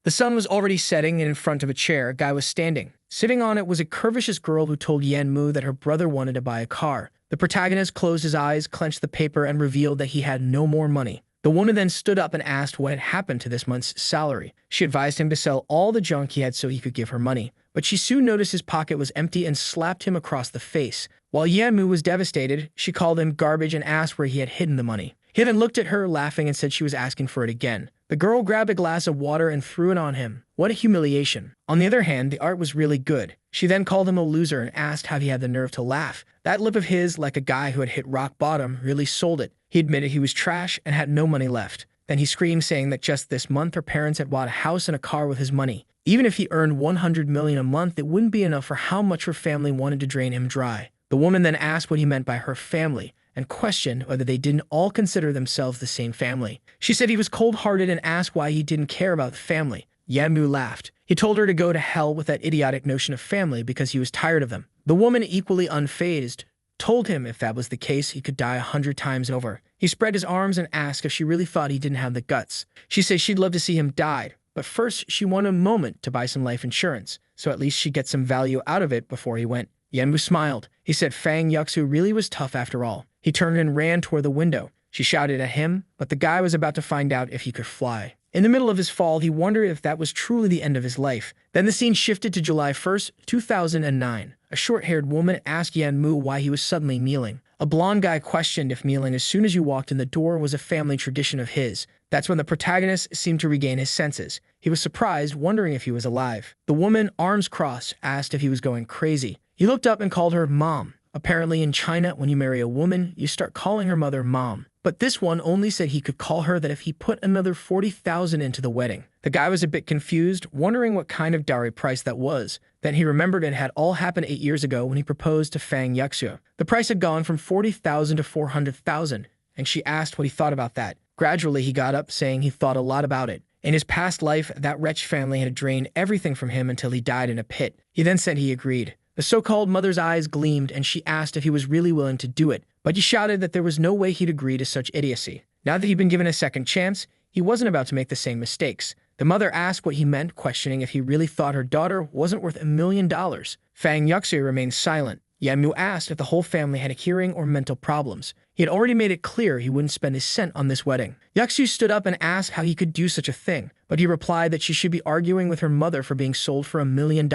The sun was already setting, and in front of a chair, a guy was standing. Sitting on it was a curvaceous girl who told Yanmu that her brother wanted to buy a car. The protagonist closed his eyes, clenched the paper, and revealed that he had no more money. The woman then stood up and asked what had happened to this month's salary. She advised him to sell all the junk he had so he could give her money. But she soon noticed his pocket was empty and slapped him across the face. While Yanmu was devastated, she called him garbage and asked where he had hidden the money. He then looked at her, laughing, and said she was asking for it again. The girl grabbed a glass of water and threw it on him. What a humiliation. On the other hand, the art was really good. She then called him a loser and asked how he had the nerve to laugh. That lip of his, like a guy who had hit rock bottom, really sold it. He admitted he was trash and had no money left. Then he screamed, saying that just this month her parents had bought a house and a car with his money. Even if he earned $100 million a month, it wouldn't be enough for how much her family wanted to drain him dry. The woman then asked what he meant by her family, and questioned whether they didn't all consider themselves the same family. She said he was cold-hearted and asked why he didn't care about the family. Yanmu laughed. He told her to go to hell with that idiotic notion of family because he was tired of them. The woman, equally unfazed, told him if that was the case, he could die 100 times over. He spread his arms and asked if she really thought he didn't have the guts. She said she'd love to see him die, but first she wanted a moment to buy some life insurance, so at least she'd get some value out of it before he went. Yanmu smiled. He said Fang Yuxu really was tough after all. He turned and ran toward the window. She shouted at him, but the guy was about to find out if he could fly. In the middle of his fall, he wondered if that was truly the end of his life. Then the scene shifted to July 1st, 2009. A short-haired woman asked Yanmu why he was suddenly kneeling. A blonde guy questioned if kneeling as soon as you walked in the door was a family tradition of his. That's when the protagonist seemed to regain his senses. He was surprised, wondering if he was alive. The woman, arms crossed, asked if he was going crazy. He looked up and called her Mom. Apparently in China, when you marry a woman, you start calling her mother Mom. But this one only said he could call her that if he put another 40,000 into the wedding. The guy was a bit confused, wondering what kind of dowry price that was. Then he remembered it had all happened 8 years ago when he proposed to Fang Yuxu. The price had gone from 40,000 to 400,000, and she asked what he thought about that. Gradually, he got up, saying he thought a lot about it. In his past life, that wretched family had drained everything from him until he died in a pit. He then said he agreed. The so-called mother's eyes gleamed, and she asked if he was really willing to do it, but he shouted that there was no way he'd agree to such idiocy. Now that he'd been given a second chance, he wasn't about to make the same mistakes. The mother asked what he meant, questioning if he really thought her daughter wasn't worth $1 million. Fang Yuxu remained silent. Yanmu asked if the whole family had hearing or mental problems. He had already made it clear he wouldn't spend a cent on this wedding. Yuxu stood up and asked how he could do such a thing, but he replied that she should be arguing with her mother for being sold for $1 million.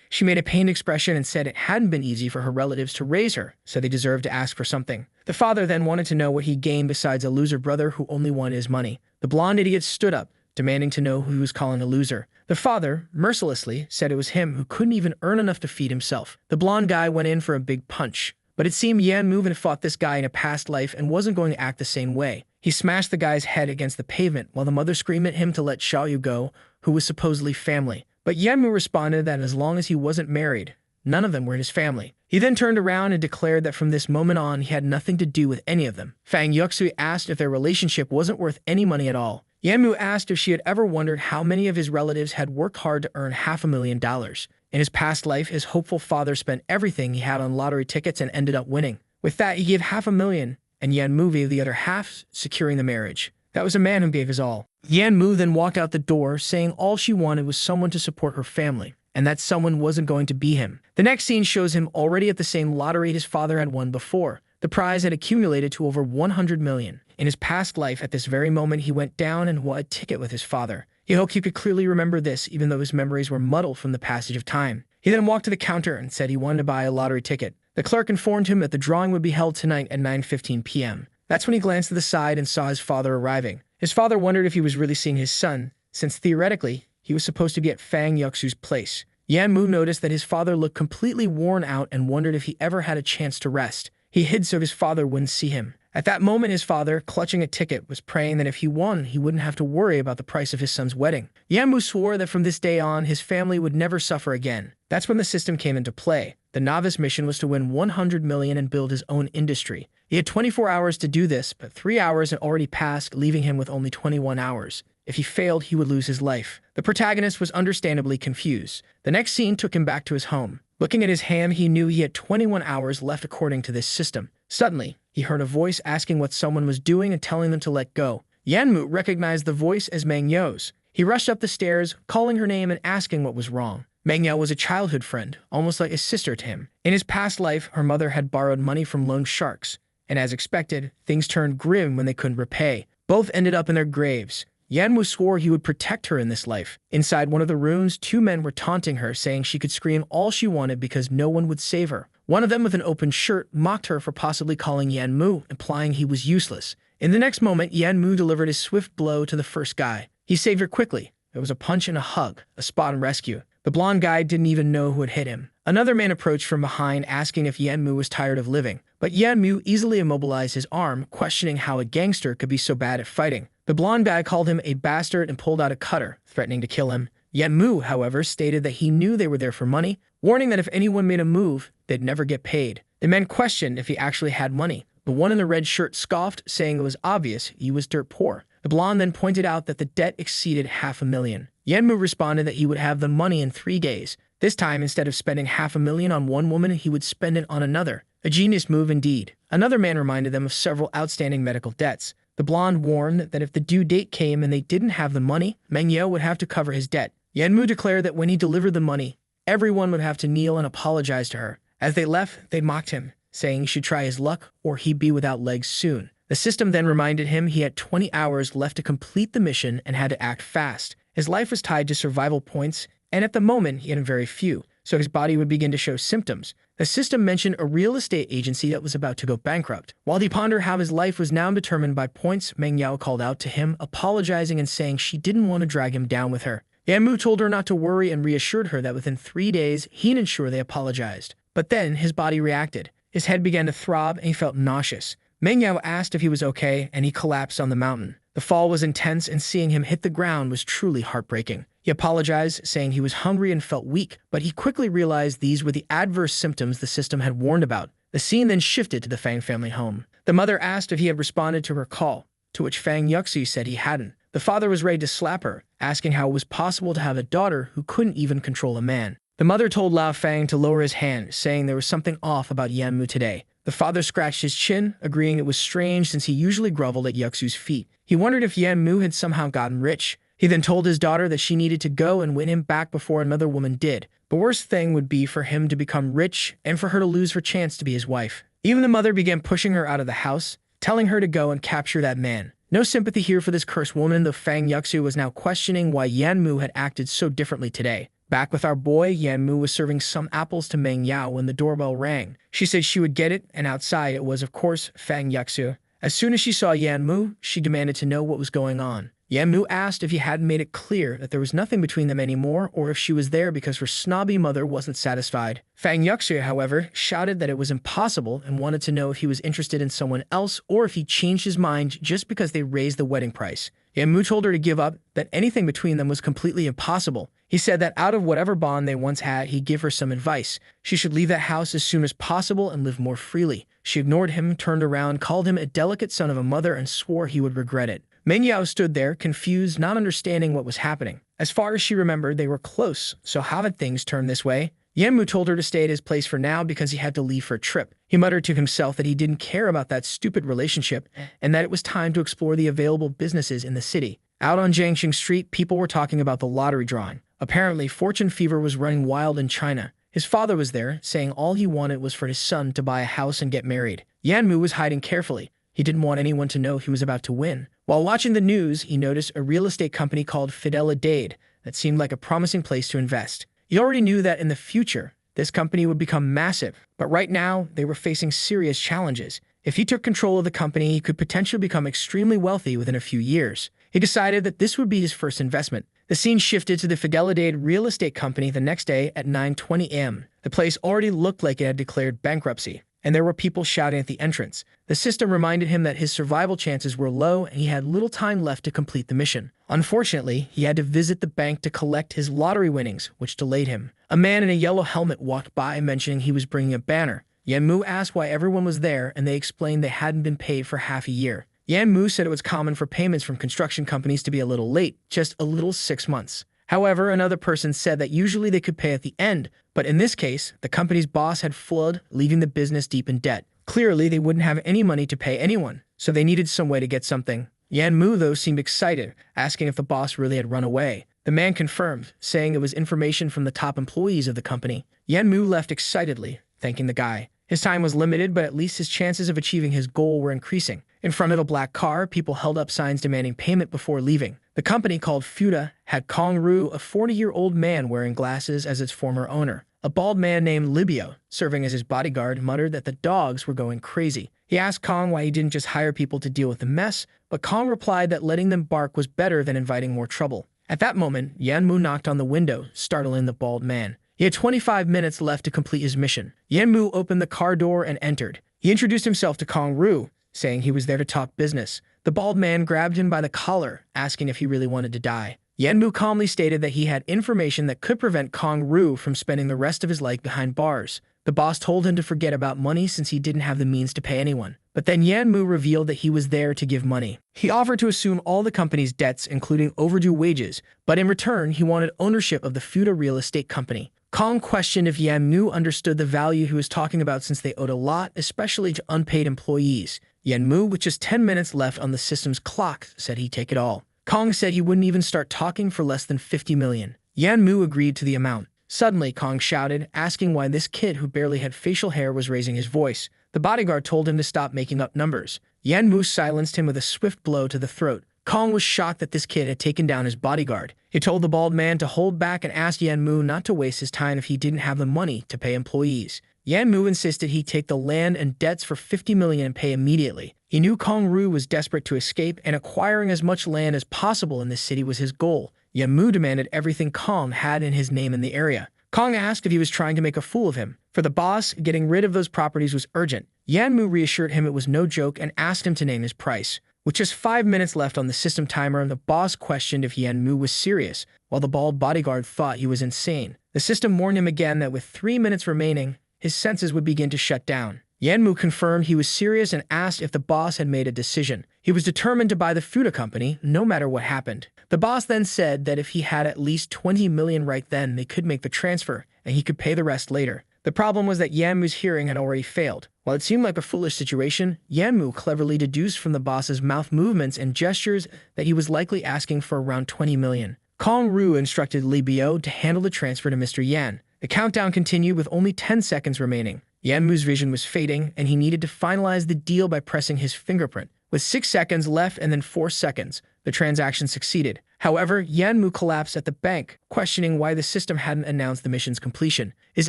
She made a pained expression and said it hadn't been easy for her relatives to raise her, so they deserved to ask for something. The father then wanted to know what he gained besides a loser brother who only wanted his money. The blonde idiot stood up, demanding to know who he was calling a loser. The father, mercilessly, said it was him who couldn't even earn enough to feed himself. The blonde guy went in for a big punch, but it seemed Yanmu had fought this guy in a past life and wasn't going to act the same way. He smashed the guy's head against the pavement while the mother screamed at him to let Xiaoyu go, who was supposedly family. But Yanmu responded that as long as he wasn't married, none of them were his family. He then turned around and declared that from this moment on, he had nothing to do with any of them. Fang Yuxu asked if their relationship wasn't worth any money at all. Yanmu asked if she had ever wondered how many of his relatives had worked hard to earn $500,000. In his past life, his hopeful father spent everything he had on lottery tickets and ended up winning. With that, he gave $500,000, and Yanmu gave the other half, securing the marriage. That was a man who gave his all. Yanmu then walked out the door, saying all she wanted was someone to support her family, and that someone wasn't going to be him. The next scene shows him already at the same lottery his father had won before. The prize had accumulated to over $100 million. In his past life, at this very moment, he went down and won a ticket with his father. He hoped he could clearly remember this, even though his memories were muddled from the passage of time. He then walked to the counter and said he wanted to buy a lottery ticket. The clerk informed him that the drawing would be held tonight at 9:15 p.m. That's when he glanced to the side and saw his father arriving. His father wondered if he was really seeing his son, since theoretically, he was supposed to be at Fang Yuxu's place. Yanmu noticed that his father looked completely worn out and wondered if he ever had a chance to rest. He hid so his father wouldn't see him. At that moment, his father, clutching a ticket, was praying that if he won, he wouldn't have to worry about the price of his son's wedding. Yanmu swore that from this day on, his family would never suffer again. That's when the system came into play. The novice mission was to win $100 million and build his own industry. He had 24 hours to do this, but 3 hours had already passed, leaving him with only 21 hours. If he failed, he would lose his life. The protagonist was understandably confused. The next scene took him back to his home. Looking at his hand, he knew he had 21 hours left according to this system. Suddenly, he heard a voice asking what someone was doing and telling them to let go. Yanmu recognized the voice as Meng You's. He rushed up the stairs, calling her name and asking what was wrong. MANHWA was a childhood friend, almost like a sister to him. In his past life, her mother had borrowed money from loan sharks, and as expected, things turned grim when they couldn't repay. Both ended up in their graves. MANHWA swore he would protect her in this life. Inside one of the rooms, two men were taunting her, saying she could scream all she wanted because no one would save her. One of them, with an open shirt, mocked her for possibly calling MANHWA, implying he was useless. In the next moment, MANHWA delivered a swift blow to the first guy. He saved her quickly. It was a punch and a hug, a spot and rescue. The blonde guy didn't even know who had hit him. Another man approached from behind, asking if MANHWA was tired of living. But MANHWA easily immobilized his arm, questioning how a gangster could be so bad at fighting. The blonde guy called him a bastard and pulled out a cutter, threatening to kill him. MANHWA, however, stated that he knew they were there for money, warning that if anyone made a move, they'd never get paid. The men questioned if he actually had money. The one in the red shirt scoffed, saying it was obvious he was dirt poor. The blonde then pointed out that the debt exceeded $500,000. MANHWA responded that he would have the money in 3 days. This time, instead of spending $500,000 on one woman, he would spend it on another. A genius move indeed. Another man reminded them of several outstanding medical debts. The blonde warned that if the due date came and they didn't have the money, MANHWA would have to cover his debt. MANHWA declared that when he delivered the money, everyone would have to kneel and apologize to her. As they left, they mocked him, saying he should try his luck or he'd be without legs soon. The system then reminded him he had 20 hours left to complete the mission and had to act fast. His life was tied to survival points, and at the moment he had very few, so his body would begin to show symptoms. The system mentioned a real estate agency that was about to go bankrupt. While he pondered how his life was now determined by points, MANHWA called out to him, apologizing and saying she didn't want to drag him down with her. MANHWA told her not to worry and reassured her that within 3 days he'd ensure they apologized. But then his body reacted. His head began to throb and he felt nauseous. MANHWA asked if he was okay, and he collapsed on the mountain. The fall was intense, and seeing him hit the ground was truly heartbreaking. He apologized, saying he was hungry and felt weak, but he quickly realized these were the adverse symptoms the system had warned about. The scene then shifted to the Fang family home. The mother asked if he had responded to her call, to which Fang Yuxu said he hadn't. The father was ready to slap her, asking how it was possible to have a daughter who couldn't even control a man. The mother told Lao Fang to lower his hand, saying there was something off about MANHWA today. The father scratched his chin, agreeing it was strange since he usually groveled at Yuxu's feet. He wondered if MANHWA had somehow gotten rich. He then told his daughter that she needed to go and win him back before another woman did. The worst thing would be for him to become rich and for her to lose her chance to be his wife. Even the mother began pushing her out of the house, telling her to go and capture that man. No sympathy here for this cursed woman, though Fang Yuxu was now questioning why MANHWA had acted so differently today. Back with our boy, MANHWA was serving some apples to MANHWA when the doorbell rang. She said she would get it, and outside it was, of course, Fang Yuxu. As soon as she saw MANHWA, she demanded to know what was going on. MANHWA asked if he hadn't made it clear that there was nothing between them anymore, or if she was there because her snobby mother wasn't satisfied. Fang Yuxu, however, shouted that it was impossible and wanted to know if he was interested in someone else or if he changed his mind just because they raised the wedding price. MANHWA told her to give up, that anything between them was completely impossible. He said that out of whatever bond they once had, he'd give her some advice. She should leave that house as soon as possible and live more freely. She ignored him, turned around, called him a delicate son of a mother, and swore he would regret it. MANHWA stood there, confused, not understanding what was happening. As far as she remembered, they were close, so how had things turned this way? MANHWA told her to stay at his place for now because he had to leave for a trip. He muttered to himself that he didn't care about that stupid relationship and that it was time to explore the available businesses in the city. Out on Jiangxing Street, people were talking about the lottery drawing. Apparently, fortune fever was running wild in China. His father was there, saying all he wanted was for his son to buy a house and get married. MANHWA was hiding carefully. He didn't want anyone to know he was about to win. While watching the news, he noticed a real estate company called Fidelidade that seemed like a promising place to invest. He already knew that in the future, this company would become massive, but right now, they were facing serious challenges. If he took control of the company, he could potentially become extremely wealthy within a few years. He decided that this would be his first investment. The scene shifted to the Fidelidade real estate company the next day at 9:20 a.m. The place already looked like it had declared bankruptcy, and there were people shouting at the entrance. The system reminded him that his survival chances were low and he had little time left to complete the mission. Unfortunately, he had to visit the bank to collect his lottery winnings, which delayed him. A man in a yellow helmet walked by, mentioning he was bringing a banner. MANHWA asked why everyone was there, and they explained they hadn't been paid for half a year. MANHWA said it was common for payments from construction companies to be a little late, just a little 6 months. However, another person said that usually they could pay at the end, but in this case, the company's boss had fled, leaving the business deep in debt. Clearly, they wouldn't have any money to pay anyone, so they needed some way to get something. Yan Mu, though, seemed excited, asking if the boss really had run away. The man confirmed, saying it was information from the top employees of the company. Yan Mu left excitedly, thanking the guy. His time was limited, but at least his chances of achieving his goal were increasing. In front of a black car, people held up signs demanding payment before leaving. The company, called Fuda, had Kong Ru, a 40-year-old man wearing glasses, as its former owner. A bald man named Libio, serving as his bodyguard, muttered that the dogs were going crazy. He asked Kong why he didn't just hire people to deal with the mess, but Kong replied that letting them bark was better than inviting more trouble. At that moment, Yan Mu knocked on the window, startling the bald man. He had 25 minutes left to complete his mission. Yan Mu opened the car door and entered. He introduced himself to Kong Ru, saying he was there to talk business. The bald man grabbed him by the collar, asking if he really wanted to die. Yan Mu calmly stated that he had information that could prevent Kong Ru from spending the rest of his life behind bars. The boss told him to forget about money since he didn't have the means to pay anyone. But then Yan Mu revealed that he was there to give money. He offered to assume all the company's debts, including overdue wages, but in return, he wanted ownership of the Fuda real estate company. Kong questioned if Yan Mu understood the value he was talking about since they owed a lot, especially to unpaid employees. Yan Mu, with just 10 minutes left on the system's clock, said he'd take it all. Kong said he wouldn't even start talking for less than 50 million. Yan Mu agreed to the amount. Suddenly, Kong shouted, asking why this kid who barely had facial hair was raising his voice. The bodyguard told him to stop making up numbers. Yan Mu silenced him with a swift blow to the throat. Kong was shocked that this kid had taken down his bodyguard. He told the bald man to hold back and asked Yan Mu not to waste his time if he didn't have the money to pay employees. Yan Mu insisted he take the land and debts for 50 million and pay immediately. He knew Kong Ru was desperate to escape, and acquiring as much land as possible in this city was his goal. Yan Mu demanded everything Kong had in his name in the area. Kong asked if he was trying to make a fool of him. For the boss, getting rid of those properties was urgent. Yan Mu reassured him it was no joke and asked him to name his price. With just 5 minutes left on the system timer, the boss questioned if Yan Mu was serious, while the bald bodyguard thought he was insane. The system warned him again that with 3 minutes remaining, his senses would begin to shut down. Yan Mu confirmed he was serious and asked if the boss had made a decision. He was determined to buy the Fuda company, no matter what happened. The boss then said that if he had at least 20 million right then, they could make the transfer, and he could pay the rest later. The problem was that Yan Mu's hearing had already failed. While it seemed like a foolish situation, Yan Mu cleverly deduced from the boss's mouth movements and gestures that he was likely asking for around 20 million. Kong Ru instructed Li Biao to handle the transfer to Mr. Yan. The countdown continued with only 10 seconds remaining. Yan Mu's vision was fading, and he needed to finalize the deal by pressing his fingerprint. With 6 seconds left and then 4 seconds, the transaction succeeded. However, Yan Mu collapsed at the bank, questioning why the system hadn't announced the mission's completion. His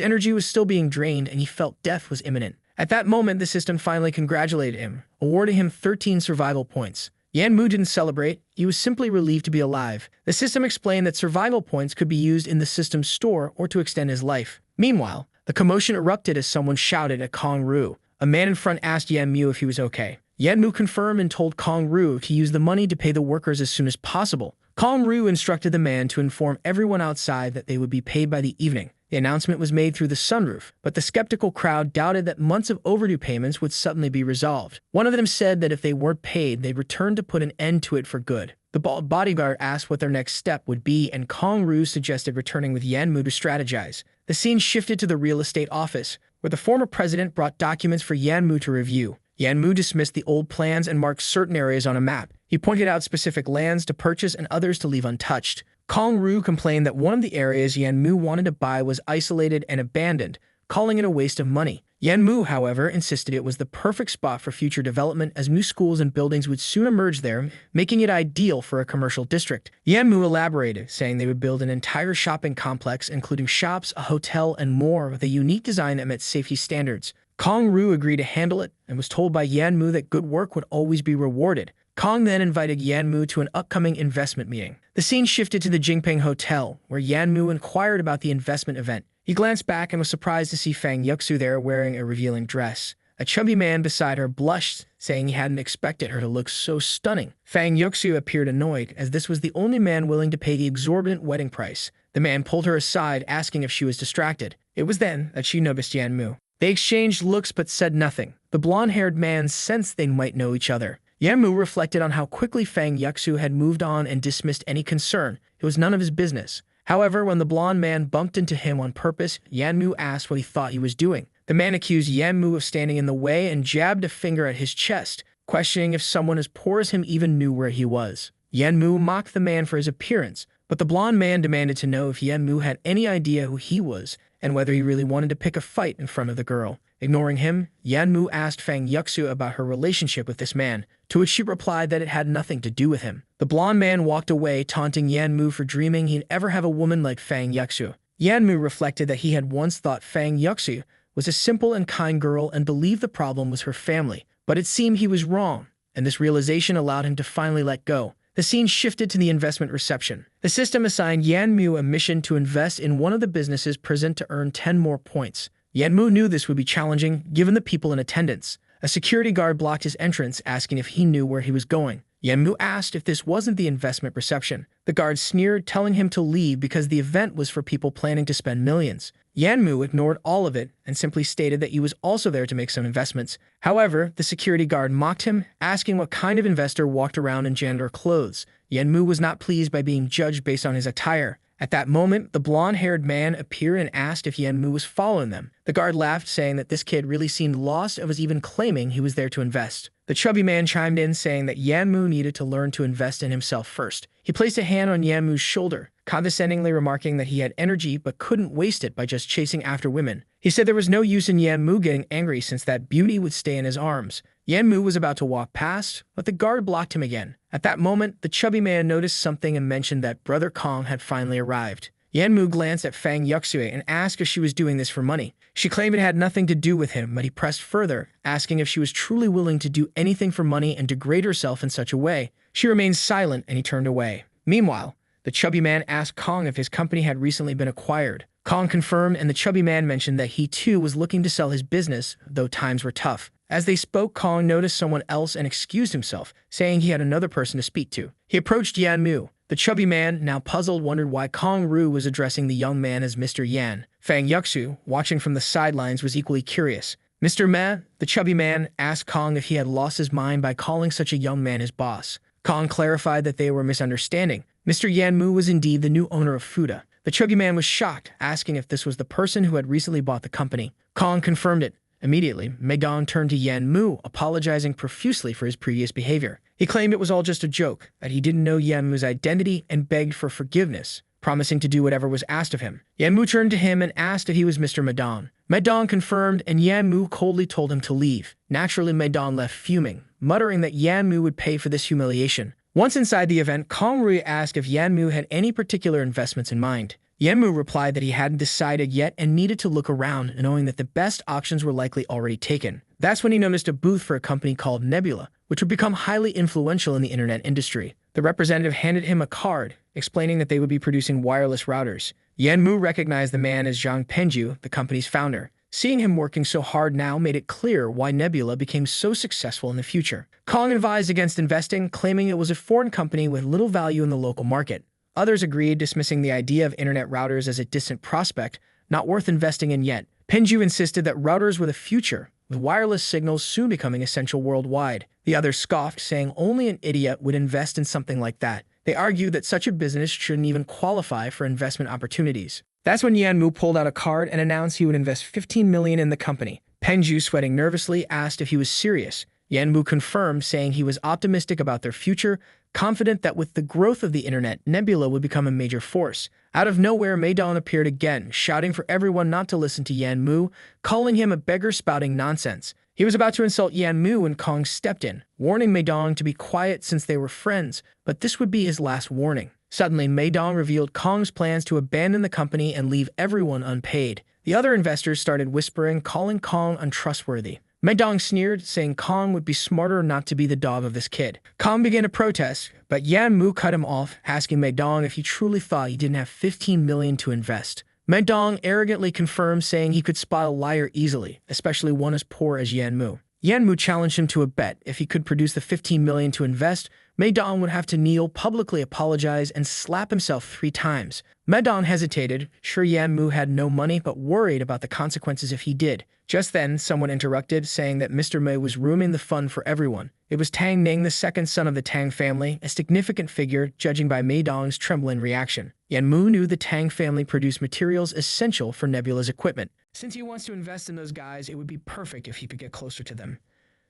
energy was still being drained, and he felt death was imminent. At that moment, the system finally congratulated him, awarding him 13 survival points. Yan Mu didn't celebrate, he was simply relieved to be alive. The system explained that survival points could be used in the system's store or to extend his life. Meanwhile, the commotion erupted as someone shouted at Kong Ru. A man in front asked Yan Mu if he was okay. Yan Mu confirmed and told Kong Ru to use the money to pay the workers as soon as possible. Kong Ru instructed the man to inform everyone outside that they would be paid by the evening. The announcement was made through the sunroof, but the skeptical crowd doubted that months of overdue payments would suddenly be resolved. One of them said that if they weren't paid, they'd return to put an end to it for good. The bald bodyguard asked what their next step would be, and Kong Ru suggested returning with Yan Mu to strategize. The scene shifted to the real estate office, where the former president brought documents for Yan Mu to review. Yan Mu dismissed the old plans and marked certain areas on a map. He pointed out specific lands to purchase and others to leave untouched. Kong Ru complained that one of the areas Yan Mu wanted to buy was isolated and abandoned, calling it a waste of money. Yan Mu, however, insisted it was the perfect spot for future development as new schools and buildings would soon emerge there, making it ideal for a commercial district. Yan Mu elaborated, saying they would build an entire shopping complex, including shops, a hotel, and more, with a unique design that met safety standards. Kong Ru agreed to handle it and was told by Yan Mu that good work would always be rewarded. Kong then invited Yan Mu to an upcoming investment meeting. The scene shifted to the Jingping Hotel, where Yan Mu inquired about the investment event. He glanced back and was surprised to see Fang Yuxu there wearing a revealing dress. A chubby man beside her blushed, saying he hadn't expected her to look so stunning. Fang Yuxu appeared annoyed, as this was the only man willing to pay the exorbitant wedding price. The man pulled her aside, asking if she was distracted. It was then that she noticed Yan Mu. They exchanged looks but said nothing. The blonde-haired man sensed they might know each other. Yan Mu reflected on how quickly Fang Yuxu had moved on and dismissed any concern. It was none of his business. However, when the blonde man bumped into him on purpose, Yan Mu asked what he thought he was doing. The man accused Yan Mu of standing in the way and jabbed a finger at his chest, questioning if someone as poor as him even knew where he was. Yanmu mocked the man for his appearance, but the blonde man demanded to know if Yanmu had any idea who he was and whether he really wanted to pick a fight in front of the girl. Ignoring him, Yanmu asked Fang Yuxu about her relationship with this man, to which she replied that it had nothing to do with him. The blonde man walked away, taunting Yanmu for dreaming he'd ever have a woman like Fang Yuxu. Yanmu reflected that he had once thought Fang Yuxu was a simple and kind girl and believed the problem was her family, but it seemed he was wrong, and this realization allowed him to finally let go. The scene shifted to the investment reception. The system assigned Yanmu a mission to invest in one of the businesses present to earn 10 more points. Yanmu knew this would be challenging, given the people in attendance. A security guard blocked his entrance, asking if he knew where he was going. Yanmu asked if this wasn't the investment reception. The guard sneered, telling him to leave because the event was for people planning to spend millions. Yanmu ignored all of it and simply stated that he was also there to make some investments. However, the security guard mocked him, asking what kind of investor walked around in janitor clothes. Yanmu was not pleased by being judged based on his attire. At that moment, the blonde-haired man appeared and asked if Yanmu was following them. The guard laughed, saying that this kid really seemed lost and was even claiming he was there to invest. The chubby man chimed in, saying that Yanmu needed to learn to invest in himself first. He placed a hand on Yanmu's shoulder, condescendingly remarking that he had energy but couldn't waste it by just chasing after women. He said there was no use in Yanmu getting angry since that beauty would stay in his arms. Yanmu was about to walk past, but the guard blocked him again. At that moment, the chubby man noticed something and mentioned that Brother Kong had finally arrived. Yanmu glanced at Fang Yuxue and asked if she was doing this for money. She claimed it had nothing to do with him, but he pressed further, asking if she was truly willing to do anything for money and degrade herself in such a way. She remained silent and he turned away. Meanwhile, the chubby man asked Kong if his company had recently been acquired. Kong confirmed, and the chubby man mentioned that he too was looking to sell his business, though times were tough. As they spoke, Kong noticed someone else and excused himself, saying he had another person to speak to. He approached Yanmu. The chubby man, now puzzled, wondered why Kong Ru was addressing the young man as Mr. Yan. Fang Yuxu, watching from the sidelines, was equally curious. Mr. Ma, the chubby man, asked Kong if he had lost his mind by calling such a young man his boss. Kong clarified that they were misunderstanding. Mr. Yanmu was indeed the new owner of Fuda. The chubby man was shocked, asking if this was the person who had recently bought the company. Kong confirmed it. Immediately, Meidong turned to Yanmu, apologizing profusely for his previous behavior. He claimed it was all just a joke, that he didn't know Yanmu's identity, and begged for forgiveness, promising to do whatever was asked of him. Yanmu turned to him and asked if he was Mr. Meidong. Meidong confirmed, and Yanmu coldly told him to leave. Naturally, Meidong left fuming, muttering that Yanmu would pay for this humiliation. Once inside the event, Kong Rui asked if Yanmu had any particular investments in mind. Yanmu replied that he hadn't decided yet and needed to look around, knowing that the best auctions were likely already taken. That's when he noticed a booth for a company called Nebula, which would become highly influential in the internet industry. The representative handed him a card, explaining that they would be producing wireless routers. Yanmu recognized the man as Zhang Penju, the company's founder. Seeing him working so hard now made it clear why Nebula became so successful in the future. Kong advised against investing, claiming it was a foreign company with little value in the local market. Others agreed, dismissing the idea of internet routers as a distant prospect, not worth investing in yet. Penju insisted that routers were the future, with wireless signals soon becoming essential worldwide. The others scoffed, saying only an idiot would invest in something like that. They argued that such a business shouldn't even qualify for investment opportunities. That's when Yanmu pulled out a card and announced he would invest 15 million in the company. Penju, sweating nervously, asked if he was serious. Yanmu confirmed, saying he was optimistic about their future, confident that with the growth of the internet, Nebula would become a major force. Out of nowhere, Meidong appeared again, shouting for everyone not to listen to Yanmu, calling him a beggar spouting nonsense. He was about to insult Yanmu when Kong stepped in, warning Meidong to be quiet since they were friends, but this would be his last warning. Suddenly, Meidong revealed Kong's plans to abandon the company and leave everyone unpaid. The other investors started whispering, calling Kong untrustworthy. Meidong sneered, saying Kong would be smarter not to be the dog of this kid. Kong began to protest, but Yanmu cut him off, asking Meidong if he truly thought he didn't have 15 million to invest. Meidong arrogantly confirmed, saying he could spot a liar easily, especially one as poor as Yanmu. Yanmu challenged him to a bet. If he could produce the 15 million to invest, Meidong would have to kneel, publicly apologize, and slap himself 3 times. Meidong hesitated, sure Yanmu had no money, but worried about the consequences if he did. Just then, someone interrupted, saying that Mr. Mei was ruining the fun for everyone. It was Tang Ning, the second son of the Tang family, a significant figure, judging by Meidong's trembling reaction. Yanmu knew the Tang family produced materials essential for Nebula's equipment. Since he wants to invest in those guys, it would be perfect if he could get closer to them.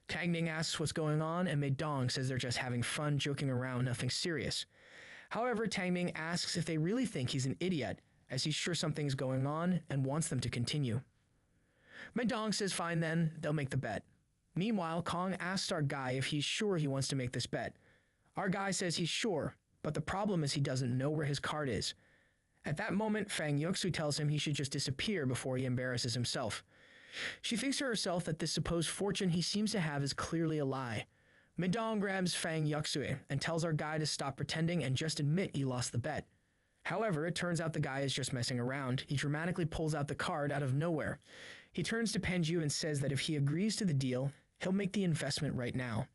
Tang Ning asks what's going on, and Mei Dong says they're just having fun, joking around, nothing serious. However, Tang Ning asks if they really think he's an idiot, as he's sure something's going on and wants them to continue. Mei Dong says fine then, they'll make the bet. Meanwhile, Kong asks our guy if he's sure he wants to make this bet. Our guy says he's sure, but the problem is he doesn't know where his card is. At that moment, Fang Yuxu tells him he should just disappear before he embarrasses himself. She thinks to herself that this supposed fortune he seems to have is clearly a lie. Mei Dong grabs Fang Yuxu and tells our guy to stop pretending and just admit he lost the bet. However, it turns out the guy is just messing around. He dramatically pulls out the card out of nowhere. He turns to Penju and says that if he agrees to the deal, he'll make the investment right now.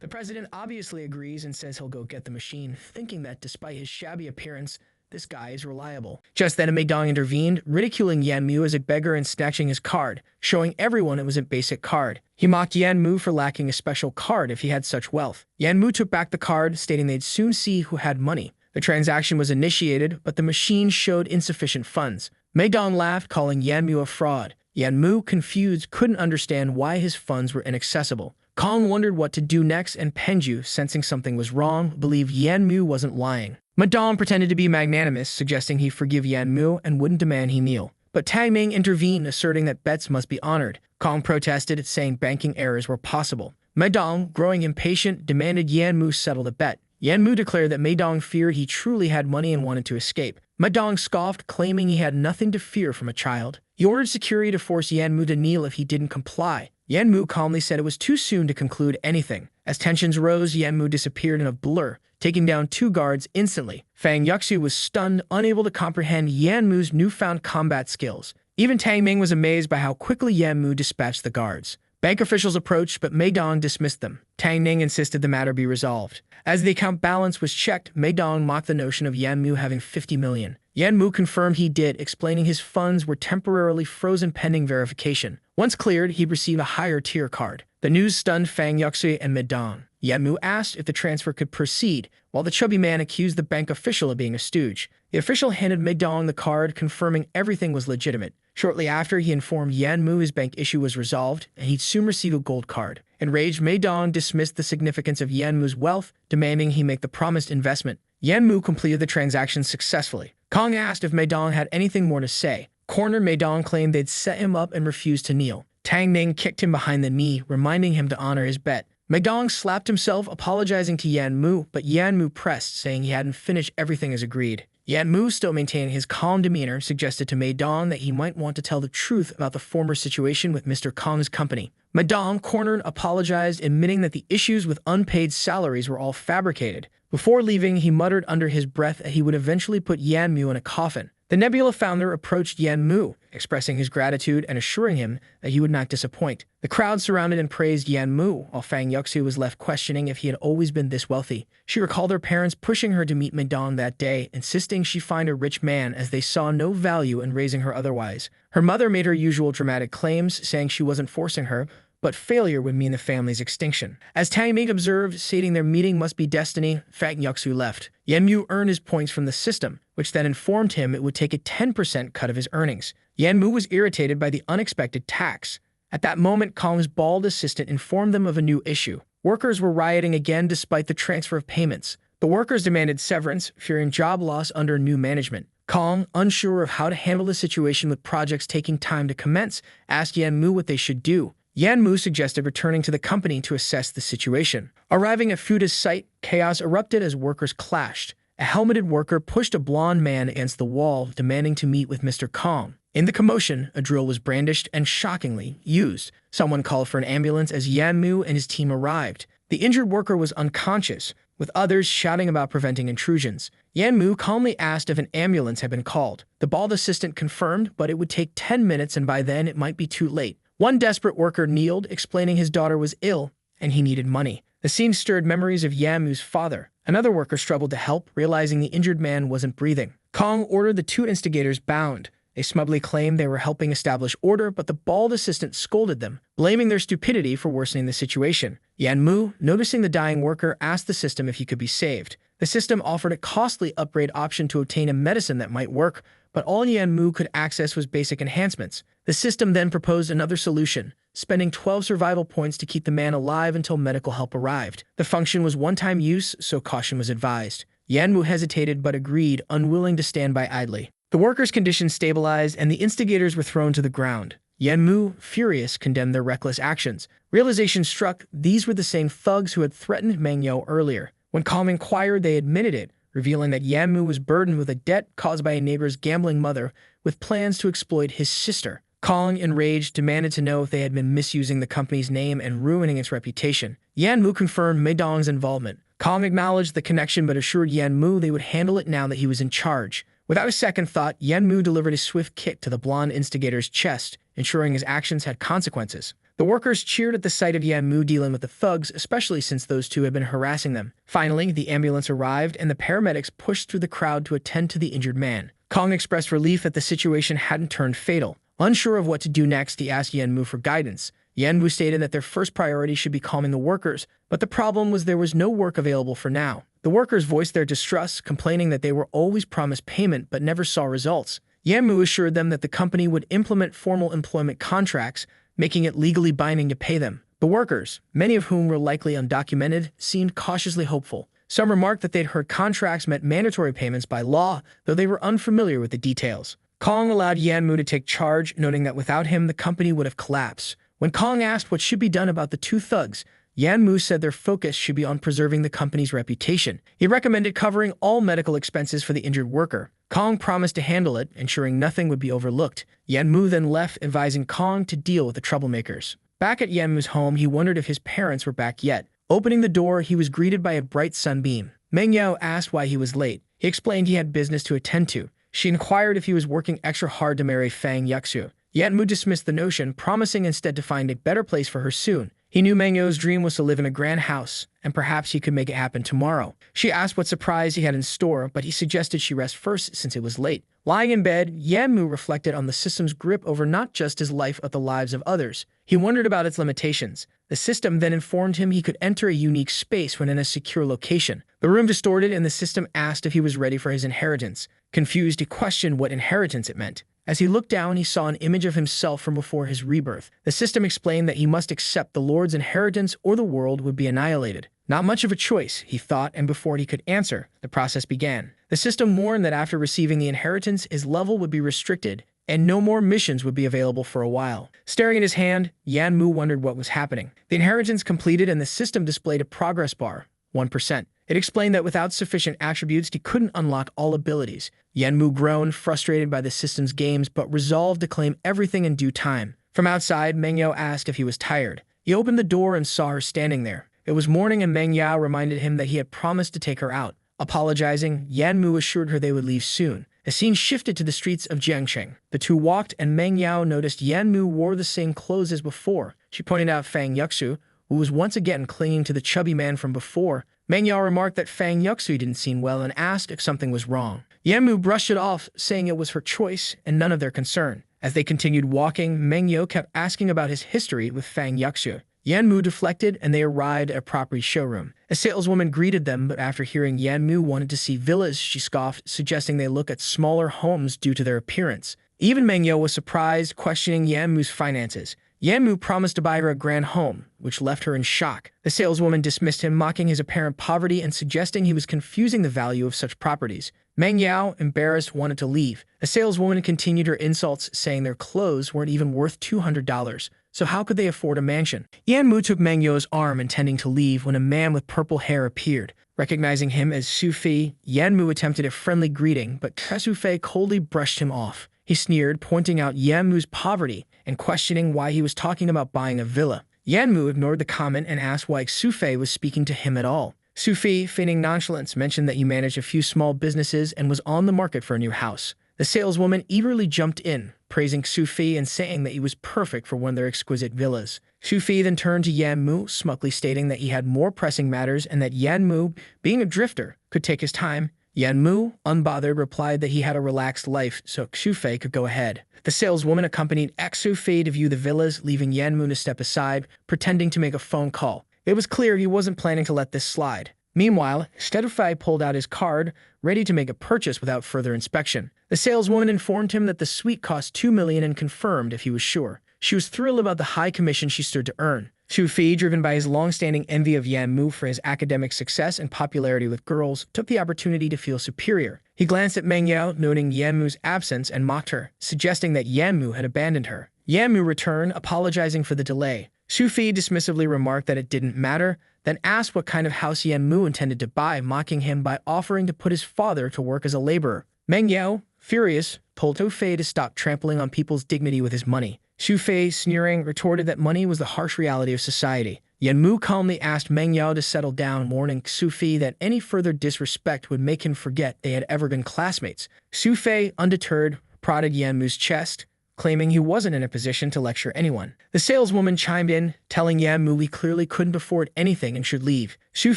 The president obviously agrees and says he'll go get the machine, thinking that despite his shabby appearance, this guy is reliable. Just then, Mei Dong intervened, ridiculing Yan Mu as a beggar and snatching his card, showing everyone it was a basic card. He mocked Yan Mu for lacking a special card if he had such wealth. Yan Mu took back the card, stating they'd soon see who had money. The transaction was initiated, but the machine showed insufficient funds. Mei Dong laughed, calling Yan Mu a fraud. Yan Mu, confused, couldn't understand why his funds were inaccessible. Kong wondered what to do next, and Penju, sensing something was wrong, believed Yan Mu wasn't lying. Mei Dong pretended to be magnanimous, suggesting he forgive Yan Mu and wouldn't demand he kneel. But Tang Ming intervened, asserting that bets must be honored. Kong protested, saying banking errors were possible. Mei Dong, growing impatient, demanded Yan Mu settle the bet. Yan Mu declared that Mei Dong feared he truly had money and wanted to escape. Mei Dong scoffed, claiming he had nothing to fear from a child. He ordered security to force Yan Mu to kneel if he didn't comply. Yan Mu calmly said it was too soon to conclude anything. As tensions rose, Yan Mu disappeared in a blur, taking down 2 guards instantly. Fang Yuxu was stunned, unable to comprehend Yan Mu's newfound combat skills. Even Tang Ming was amazed by how quickly Yan Mu dispatched the guards. Bank officials approached, but Mei Dong dismissed them. Tang Ning insisted the matter be resolved. As the account balance was checked, Mei Dong mocked the notion of Yan Mu having 50 million. Yan Mu confirmed he did, explaining his funds were temporarily frozen pending verification. Once cleared, he'd receive a higher tier card. The news stunned Fang Yuxi and Mei Dong. Yan Mu asked if the transfer could proceed, while the chubby man accused the bank official of being a stooge. The official handed Mei Dong the card, confirming everything was legitimate. Shortly after, he informed Yan Mu his bank issue was resolved, and he'd soon receive a gold card. Enraged, Mei Dong dismissed the significance of Yan Mu's wealth, demanding he make the promised investment. Yan Mu completed the transaction successfully. Kong asked if Mei Dong had anything more to say. Cornered, Mei Dong claimed they'd set him up and refused to kneel. Tang Ning kicked him behind the knee, reminding him to honor his bet. Mei Dong slapped himself, apologizing to Yan Mu, but Yan Mu pressed, saying he hadn't finished everything as agreed. Yan Mu, still maintaining his calm demeanor, suggested to Mei Dong that he might want to tell the truth about the former situation with Mr. Kong's company. Mei Dong, cornered, apologized, admitting that the issues with unpaid salaries were all fabricated. Before leaving, he muttered under his breath that he would eventually put Yan Mu in a coffin. The Nebula founder approached Yan Mu, expressing his gratitude and assuring him that he would not disappoint. The crowd surrounded and praised Yan Mu, while Fang Yuxi was left questioning if he had always been this wealthy. She recalled her parents pushing her to meet Mei Dong that day, insisting she find a rich man as they saw no value in raising her otherwise. Her mother made her usual dramatic claims, saying she wasn't forcing her, but failure would mean the family's extinction. As Tang Ming observed, stating their meeting must be destiny, Fang Yuxu left. Yan Mu earned his points from the system, which then informed him it would take a 10% cut of his earnings. Yan Mu was irritated by the unexpected tax. At that moment, Kong's bald assistant informed them of a new issue. Workers were rioting again despite the transfer of payments. The workers demanded severance, fearing job loss under new management. Kong, unsure of how to handle the situation with projects taking time to commence, asked Yan Mu what they should do. Yan Mu suggested returning to the company to assess the situation. Arriving at Fuda's site, chaos erupted as workers clashed. A helmeted worker pushed a blonde man against the wall, demanding to meet with Mr. Kong. In the commotion, a drill was brandished and, shockingly, used. Someone called for an ambulance as Yan Mu and his team arrived. The injured worker was unconscious, with others shouting about preventing intrusions. Yan Mu calmly asked if an ambulance had been called. The bald assistant confirmed, but it would take 10 minutes and by then it might be too late. One desperate worker kneeled, explaining his daughter was ill and he needed money. The scene stirred memories of Yan Mu's father. Another worker struggled to help, realizing the injured man wasn't breathing. Kong ordered the 2 instigators bound. They smugly claimed they were helping establish order, but the bald assistant scolded them, blaming their stupidity for worsening the situation. Yan Mu, noticing the dying worker, asked the system if he could be saved. The system offered a costly upgrade option to obtain a medicine that might work, but all Yan Mu could access was basic enhancements. The system then proposed another solution, spending 12 survival points to keep the man alive until medical help arrived. The function was one-time use, so caution was advised. Yanmu hesitated but agreed, unwilling to stand by idly. The workers' condition stabilized and the instigators were thrown to the ground. Yanmu, furious, condemned their reckless actions. Realization struck these were the same thugs who had threatened Mangyao earlier. When Kong inquired, they admitted it, revealing that Yanmu was burdened with a debt caused by a neighbor's gambling mother with plans to exploit his sister. Kong, enraged, demanded to know if they had been misusing the company's name and ruining its reputation. Yanmu confirmed Meidong's involvement. Kong acknowledged the connection but assured Yanmu they would handle it now that he was in charge. Without a second thought, Yanmu delivered a swift kick to the blonde instigator's chest, ensuring his actions had consequences. The workers cheered at the sight of Yanmu dealing with the thugs, especially since those two had been harassing them. Finally, the ambulance arrived and the paramedics pushed through the crowd to attend to the injured man. Kong expressed relief that the situation hadn't turned fatal. Unsure of what to do next, he asked Yanmu for guidance. Yanmu stated that their first priority should be calming the workers, but the problem was there was no work available for now. The workers voiced their distrust, complaining that they were always promised payment but never saw results. Yanmu assured them that the company would implement formal employment contracts, making it legally binding to pay them. The workers, many of whom were likely undocumented, seemed cautiously hopeful. Some remarked that they'd heard contracts meant mandatory payments by law, though they were unfamiliar with the details. Kong allowed Yanmu to take charge, noting that without him the company would have collapsed. When Kong asked what should be done about the two thugs, Yanmu said their focus should be on preserving the company's reputation. He recommended covering all medical expenses for the injured worker. Kong promised to handle it, ensuring nothing would be overlooked. Yanmu then left, advising Kong to deal with the troublemakers. Back at Yanmu's home, he wondered if his parents were back yet. Opening the door, he was greeted by a bright sunbeam. Mangyao asked why he was late. He explained he had business to attend to. She inquired if he was working extra hard to marry Fang Yuxu. Yanmu dismissed the notion, promising instead to find a better place for her soon. He knew Mangyo's dream was to live in a grand house, and perhaps he could make it happen tomorrow. She asked what surprise he had in store, but he suggested she rest first since it was late. Lying in bed, Yanmu reflected on the system's grip over not just his life but the lives of others. He wondered about its limitations. The system then informed him he could enter a unique space when in a secure location. The room distorted and the system asked if he was ready for his inheritance. Confused, he questioned what inheritance it meant. As he looked down, he saw an image of himself from before his rebirth. The system explained that he must accept the Lord's inheritance or the world would be annihilated. Not much of a choice, he thought, and before he could answer, the process began. The system warned that after receiving the inheritance, his level would be restricted, and no more missions would be available for a while. Staring at his hand, Yanmu wondered what was happening. The inheritance completed and the system displayed a progress bar, 1%. It explained that without sufficient attributes, he couldn't unlock all abilities. Yanmu groaned, frustrated by the system's games, but resolved to claim everything in due time. From outside, Mangyao asked if he was tired. He opened the door and saw her standing there. It was morning and Mangyao reminded him that he had promised to take her out. Apologizing, Yanmu assured her they would leave soon. The scene shifted to the streets of Jiangsheng. The two walked and Mangyao noticed Yanmu wore the same clothes as before. She pointed out Fang Yuxu, who was once again clinging to the chubby man from before. Mangyao remarked that Fang Yuxu didn't seem well and asked if something was wrong. Yanmu brushed it off, saying it was her choice and none of their concern. As they continued walking, Mangyao kept asking about his history with Fang Yuxu. Yanmu deflected and they arrived at a property showroom. A saleswoman greeted them, but after hearing Yanmu wanted to see villas, she scoffed, suggesting they look at smaller homes due to their appearance. Even Mangyao was surprised, questioning Yanmu's finances. Yanmu promised to buy her a grand home, which left her in shock. The saleswoman dismissed him, mocking his apparent poverty and suggesting he was confusing the value of such properties. Mangyao, embarrassed, wanted to leave. The saleswoman continued her insults, saying their clothes weren't even worth $200, so how could they afford a mansion? Yanmu took Mangyo's arm, intending to leave, when a man with purple hair appeared. Recognizing him as Su Fei, Yanmu attempted a friendly greeting, but Su Fei coldly brushed him off. He sneered, pointing out Yanmu's poverty and questioning why he was talking about buying a villa. Yanmu ignored the comment and asked why Su Fei was speaking to him at all. Su Fei, feigning nonchalance, mentioned that he managed a few small businesses and was on the market for a new house. The saleswoman eagerly jumped in, praising Su Fei and saying that he was perfect for one of their exquisite villas. Su Fei then turned to Yanmu, smugly stating that he had more pressing matters and that Yanmu, being a drifter, could take his time. Yanmu, unbothered, replied that he had a relaxed life, so Su Fei could go ahead. The saleswoman accompanied Su Fei to view the villas, leaving Yanmu to step aside, pretending to make a phone call. It was clear he wasn't planning to let this slide. Meanwhile, Su Fei pulled out his card, ready to make a purchase without further inspection. The saleswoman informed him that the suite cost $2 million and confirmed if he was sure. She was thrilled about the high commission she stood to earn. Xu Fei, driven by his long-standing envy of Yan Mu for his academic success and popularity with girls, took the opportunity to feel superior. He glanced at Meng Yao, noting Yan Mu's absence, and mocked her, suggesting that Yan Mu had abandoned her. Yan Mu returned, apologizing for the delay. Xu Fei dismissively remarked that it didn't matter, then asked what kind of house Yan Mu intended to buy, mocking him by offering to put his father to work as a laborer. Meng Yao, furious, told Xu Fei to stop trampling on people's dignity with his money. Xu Fei, sneering, retorted that money was the harsh reality of society. Yan Mu calmly asked Meng Yao to settle down, warning Xu Fei that any further disrespect would make him forget they had ever been classmates. Xu Fei, undeterred, prodded Yan Mu's chest, claiming he wasn't in a position to lecture anyone. The saleswoman chimed in, telling Yan Mu he clearly couldn't afford anything and should leave. Xu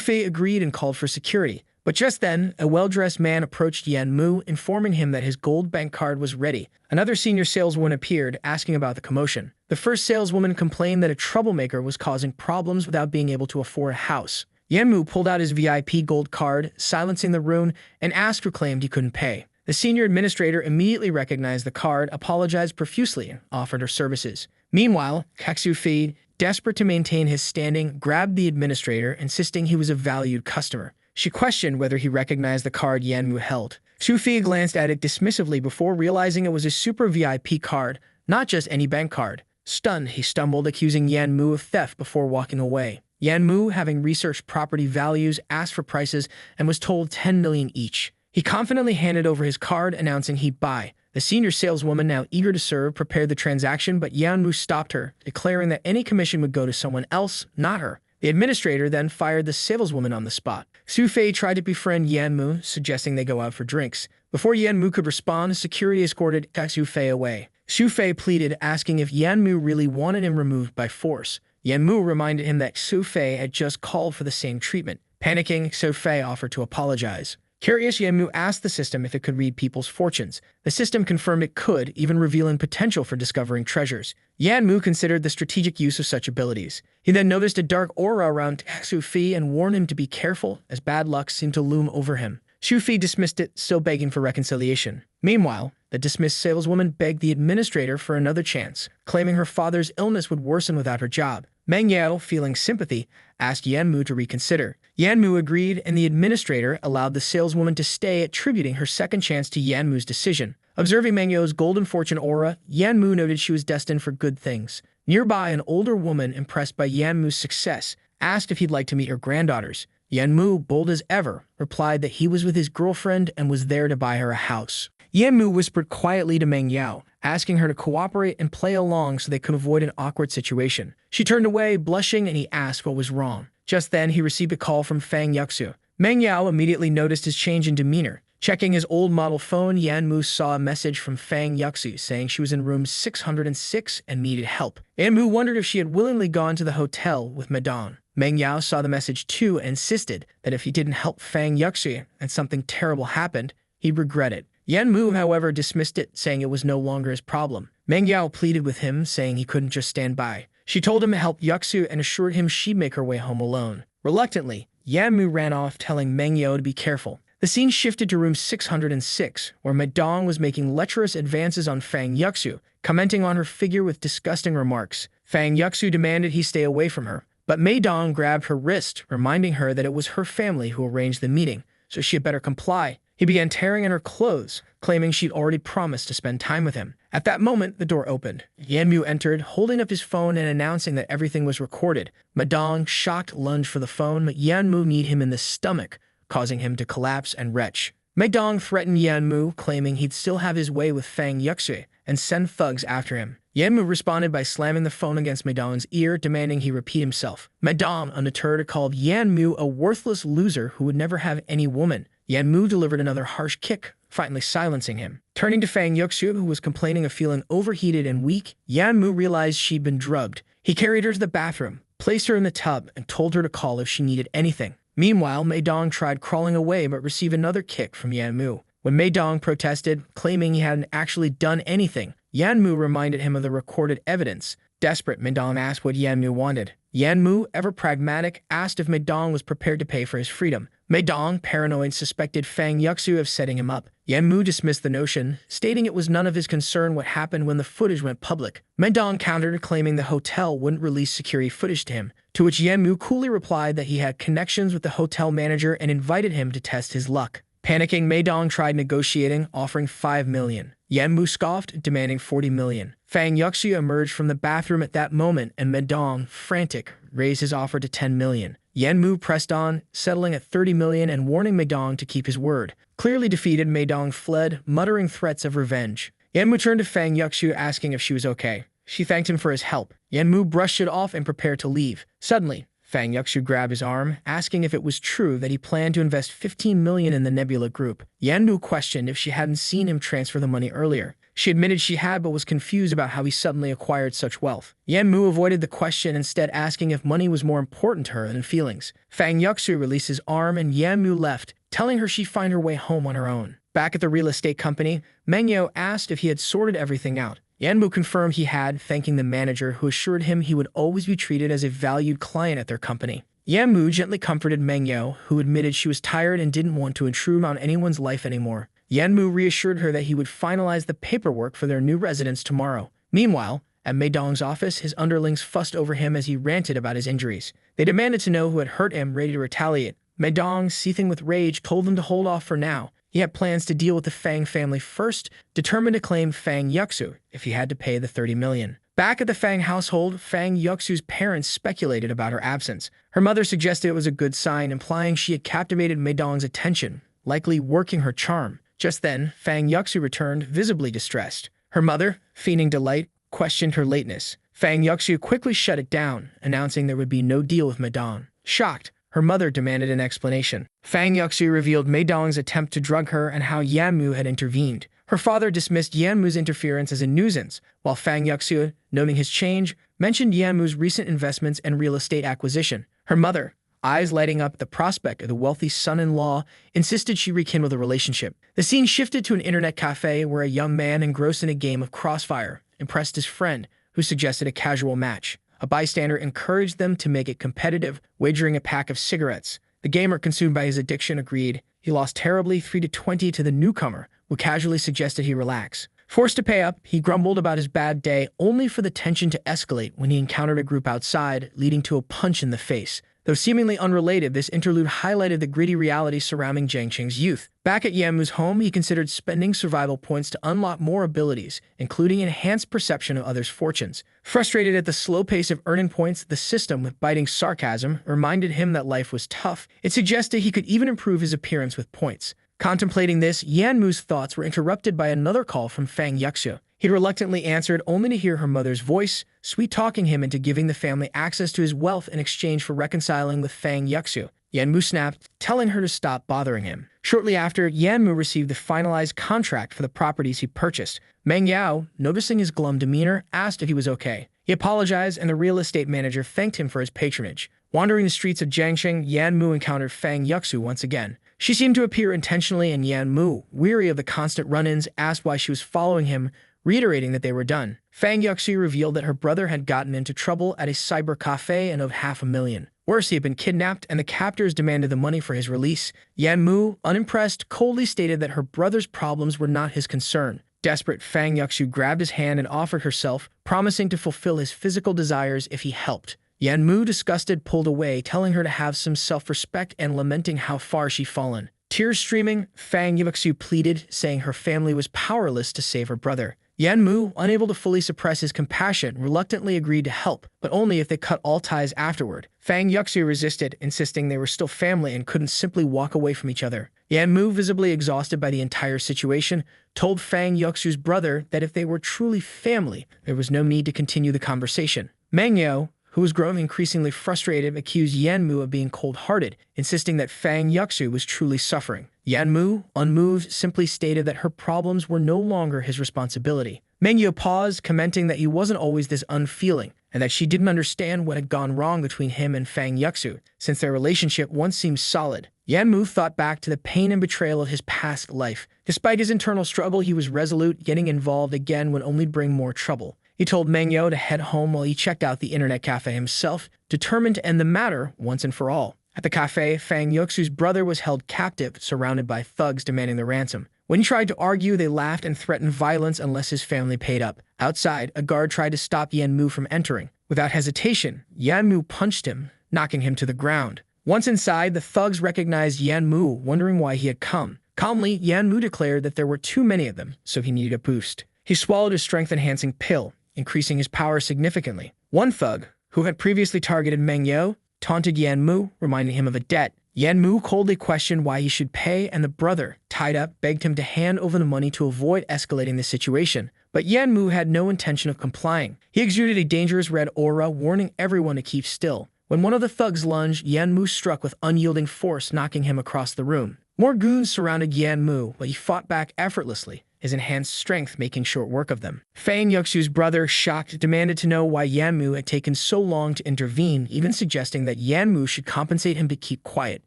Fei agreed and called for security. But just then, a well-dressed man approached Yan Mu, informing him that his gold bank card was ready. Another senior saleswoman appeared, asking about the commotion. The first saleswoman complained that a troublemaker was causing problems without being able to afford a house. Yan Mu pulled out his VIP gold card, silencing the room, and asked who claimed he couldn't pay. The senior administrator immediately recognized the card, apologized profusely, and offered her services. Meanwhile, Xu Fei, desperate to maintain his standing, grabbed the administrator, insisting he was a valued customer. She questioned whether he recognized the card Yan Mu held. Xu Fei glanced at it dismissively before realizing it was a super VIP card, not just any bank card. Stunned, he stumbled, accusing Yan Mu of theft before walking away. Yan Mu, having researched property values, asked for prices and was told 10 million each. He confidently handed over his card, announcing he'd buy. The senior saleswoman, now eager to serve, prepared the transaction, but Yan Mu stopped her, declaring that any commission would go to someone else, not her. The administrator then fired the saleswoman on the spot. Xu Fei tried to befriend Yan Mu, suggesting they go out for drinks. Before Yan Mu could respond, security escorted Xu Fei away. Xu Fei pleaded, asking if Yan Mu really wanted him removed by force. Yan Mu reminded him that Xu Fei had just called for the same treatment. Panicking, Xu Fei offered to apologize. Curious, Yan Mu asked the system if it could read people's fortunes. The system confirmed it could, even revealing potential for discovering treasures. Yan Mu considered the strategic use of such abilities. He then noticed a dark aura around Xu Fei and warned him to be careful, as bad luck seemed to loom over him. Xu Fei dismissed it, still begging for reconciliation. Meanwhile, the dismissed saleswoman begged the administrator for another chance, claiming her father's illness would worsen without her job. Meng Yao, feeling sympathy, asked Yan Mu to reconsider. Yan Mu agreed, and the administrator allowed the saleswoman to stay, attributing her second chance to Yan Mu's decision. Observing Meng Yao's golden fortune aura, Yan Mu noted she was destined for good things. Nearby, an older woman, impressed by Yan Mu's success, asked if he'd like to meet her granddaughters. Yan Mu, bold as ever, replied that he was with his girlfriend and was there to buy her a house. Yan Mu whispered quietly to Meng Yao, asking her to cooperate and play along so they could avoid an awkward situation. She turned away, blushing, and he asked what was wrong. Just then, he received a call from Fang Yuxu. Meng Yao immediately noticed his change in demeanor. Checking his old model phone, Yan Mu saw a message from Fang Yuxu saying she was in room 606 and needed help. Yan Mu wondered if she had willingly gone to the hotel with Madong. Meng Yao saw the message too and insisted that if he didn't help Fang Yuxu and something terrible happened, he'd regret it. Yan Mu, however, dismissed it, saying it was no longer his problem. Meng Yao pleaded with him, saying he couldn't just stand by. She told him to help Yuxu and assured him she'd make her way home alone. Reluctantly, Yan Mu ran off, telling Meng Yao to be careful. The scene shifted to room 606, where Madong was making lecherous advances on Fang Yuxu, commenting on her figure with disgusting remarks. Fang Yuxu demanded he stay away from her, but Madong grabbed her wrist, reminding her that it was her family who arranged the meeting, so she had better comply. He began tearing at her clothes, claiming she'd already promised to spend time with him. At that moment, the door opened. Yan Mu entered, holding up his phone and announcing that everything was recorded. Madong, shocked, lunged for the phone, but Yan Mu kneed him in the stomach, causing him to collapse and retch. Madong threatened Yan Mu, claiming he'd still have his way with Fang Yuxu and send thugs after him. Yan Mu responded by slamming the phone against Madong's ear, demanding he repeat himself. Madong, undeterred, called Yan Mu a worthless loser who would never have any woman. Yan Mu delivered another harsh kick, finally silencing him. Turning to Fang Yuxu, who was complaining of feeling overheated and weak, Yan Mu realized she'd been drugged. He carried her to the bathroom, placed her in the tub, and told her to call if she needed anything. Meanwhile, Madong tried crawling away but received another kick from Yan Mu. When Madong protested, claiming he hadn't actually done anything, Yan Mu reminded him of the recorded evidence, Desperate, Medong asked what Yan Mu wanted. Yan Mu, ever pragmatic, asked if Medong was prepared to pay for his freedom. Medong, paranoid, suspected Fang Yuxu of setting him up. Yan Mu dismissed the notion, stating it was none of his concern what happened when the footage went public. Medong countered, claiming the hotel wouldn't release security footage to him, to which Yan Mu coolly replied that he had connections with the hotel manager and invited him to test his luck. Panicking, Medong tried negotiating, offering 5 million. Yan Mu scoffed, demanding 40 million. Fang Yuxu emerged from the bathroom at that moment, and Medong, frantic, raised his offer to 10 million. Yan Mu pressed on, settling at 30 million and warning Medong to keep his word. Clearly defeated, Medong fled, muttering threats of revenge. Yan Mu turned to Fang Yuxu, asking if she was okay. She thanked him for his help. Yan Mu brushed it off and prepared to leave. Suddenly, Fang Yuxu grabbed his arm, asking if it was true that he planned to invest 15 million in the Nebula Group. Yan Mu questioned if she hadn't seen him transfer the money earlier. She admitted she had, but was confused about how he suddenly acquired such wealth. Yan Mu avoided the question, instead asking if money was more important to her than feelings. Fang Yuxu released his arm and Yan Mu left, telling her she'd find her way home on her own. Back at the real estate company, Mengyo asked if he had sorted everything out. Yan Mu confirmed he had, thanking the manager, who assured him he would always be treated as a valued client at their company. Yan Mu gently comforted Mengyo, who admitted she was tired and didn't want to intrude on anyone's life anymore. Yan Mu reassured her that he would finalize the paperwork for their new residence tomorrow. Meanwhile, at Medong's office, his underlings fussed over him as he ranted about his injuries. They demanded to know who had hurt him, ready to retaliate. Medong, seething with rage, told them to hold off for now. He had plans to deal with the Fang family first, determined to claim Fang Yuxu if he had to pay the 30 million. Back at the Fang household, Fang Yuxu's parents speculated about her absence. Her mother suggested it was a good sign, implying she had captivated Medong's attention, likely working her charm. Just then, Fang Yuxu returned, visibly distressed. Her mother, feigning delight, questioned her lateness. Fang Yuxu quickly shut it down, announcing there would be no deal with Medong. Shocked, her mother demanded an explanation. Fang Yuxu revealed Medong's attempt to drug her and how Yan Mu had intervened. Her father dismissed Yan Mu's interference as a nuisance, while Fang Yuxu, noting his change, mentioned Yan Mu's recent investments and real estate acquisition. Her mother, eyes lighting up at the prospect of the wealthy son-in-law, insisted she rekindle the relationship. The scene shifted to an internet cafe where a young man engrossed in a game of Crossfire impressed his friend, who suggested a casual match. A bystander encouraged them to make it competitive, wagering a pack of cigarettes. The gamer, consumed by his addiction, agreed. He lost terribly 3-20 to the newcomer, who casually suggested he relax. Forced to pay up, he grumbled about his bad day, only for the tension to escalate when he encountered a group outside, leading to a punch in the face. Though seemingly unrelated, this interlude highlighted the gritty reality surrounding Jiang Qing's youth. Back at Yan Mu's home, he considered spending survival points to unlock more abilities, including enhanced perception of others' fortunes. Frustrated at the slow pace of earning points, the system, with biting sarcasm, reminded him that life was tough. It suggested he could even improve his appearance with points. Contemplating this, Yan Mu's thoughts were interrupted by another call from Fang Yuxu. He reluctantly answered, only to hear her mother's voice, sweet-talking him into giving the family access to his wealth in exchange for reconciling with Fang Yuxu. Yan Mu snapped, telling her to stop bothering him. Shortly after, Yan Mu received the finalized contract for the properties he purchased. Meng Yao, noticing his glum demeanor, asked if he was okay. He apologized, and the real estate manager thanked him for his patronage. Wandering the streets of Jiangxing, Yan Mu encountered Fang Yuxu once again. She seemed to appear intentionally, and Yan Mu, weary of the constant run-ins, asked why she was following him, reiterating that they were done. Fang Yuxi revealed that her brother had gotten into trouble at a cyber cafe and owed $500,000. Worse, he had been kidnapped, and the captors demanded the money for his release. Yan Mu, unimpressed, coldly stated that her brother's problems were not his concern. Desperate, Fang Yuxu grabbed his hand and offered herself, promising to fulfill his physical desires if he helped. Yan Mu, disgusted, pulled away, telling her to have some self-respect and lamenting how far she'd fallen. Tears streaming, Fang Yuxu pleaded, saying her family was powerless to save her brother. Yan Mu, unable to fully suppress his compassion, reluctantly agreed to help, but only if they cut all ties afterward. Fang Yuxu resisted, insisting they were still family and couldn't simply walk away from each other. Yan Mu, visibly exhausted by the entire situation, told Fang Yuxu's brother that if they were truly family, there was no need to continue the conversation. Meng Yao, who was growing increasingly frustrated, accused Yan Mu of being cold-hearted, insisting that Fang Yuxu was truly suffering. Yan Mu, unmoved, simply stated that her problems were no longer his responsibility. Meng Yao paused, commenting that he wasn't always this unfeeling, and that she didn't understand what had gone wrong between him and Fang Yuxu, since their relationship once seemed solid. Yan Mu thought back to the pain and betrayal of his past life. Despite his internal struggle, he was resolute. Getting involved again would only bring more trouble. He told Meng Yo to head home while he checked out the internet cafe himself, determined to end the matter once and for all. At the cafe, Fang Yuxiu's brother was held captive, surrounded by thugs demanding the ransom. When he tried to argue, they laughed and threatened violence unless his family paid up. Outside, a guard tried to stop Yan Mu from entering. Without hesitation, Yan Mu punched him, knocking him to the ground. Once inside, the thugs recognized Yan Mu, wondering why he had come. Calmly, Yan Mu declared that there were too many of them, so he needed a boost. He swallowed a strength-enhancing pill, increasing his power significantly. One thug, who had previously targeted Meng Yo, taunted Yan Mu, reminding him of a debt. Yan Mu coldly questioned why he should pay, and the brother, tied up, begged him to hand over the money to avoid escalating the situation. But Yan Mu had no intention of complying. He exuded a dangerous red aura, warning everyone to keep still. When one of the thugs lunged, Yan Mu struck with unyielding force, knocking him across the room. More goons surrounded Yan Mu, but he fought back effortlessly, his enhanced strength making short work of them. Fang Yuxiu's brother, shocked, demanded to know why Yan Mu had taken so long to intervene, even suggesting that Yan Mu should compensate him to keep quiet.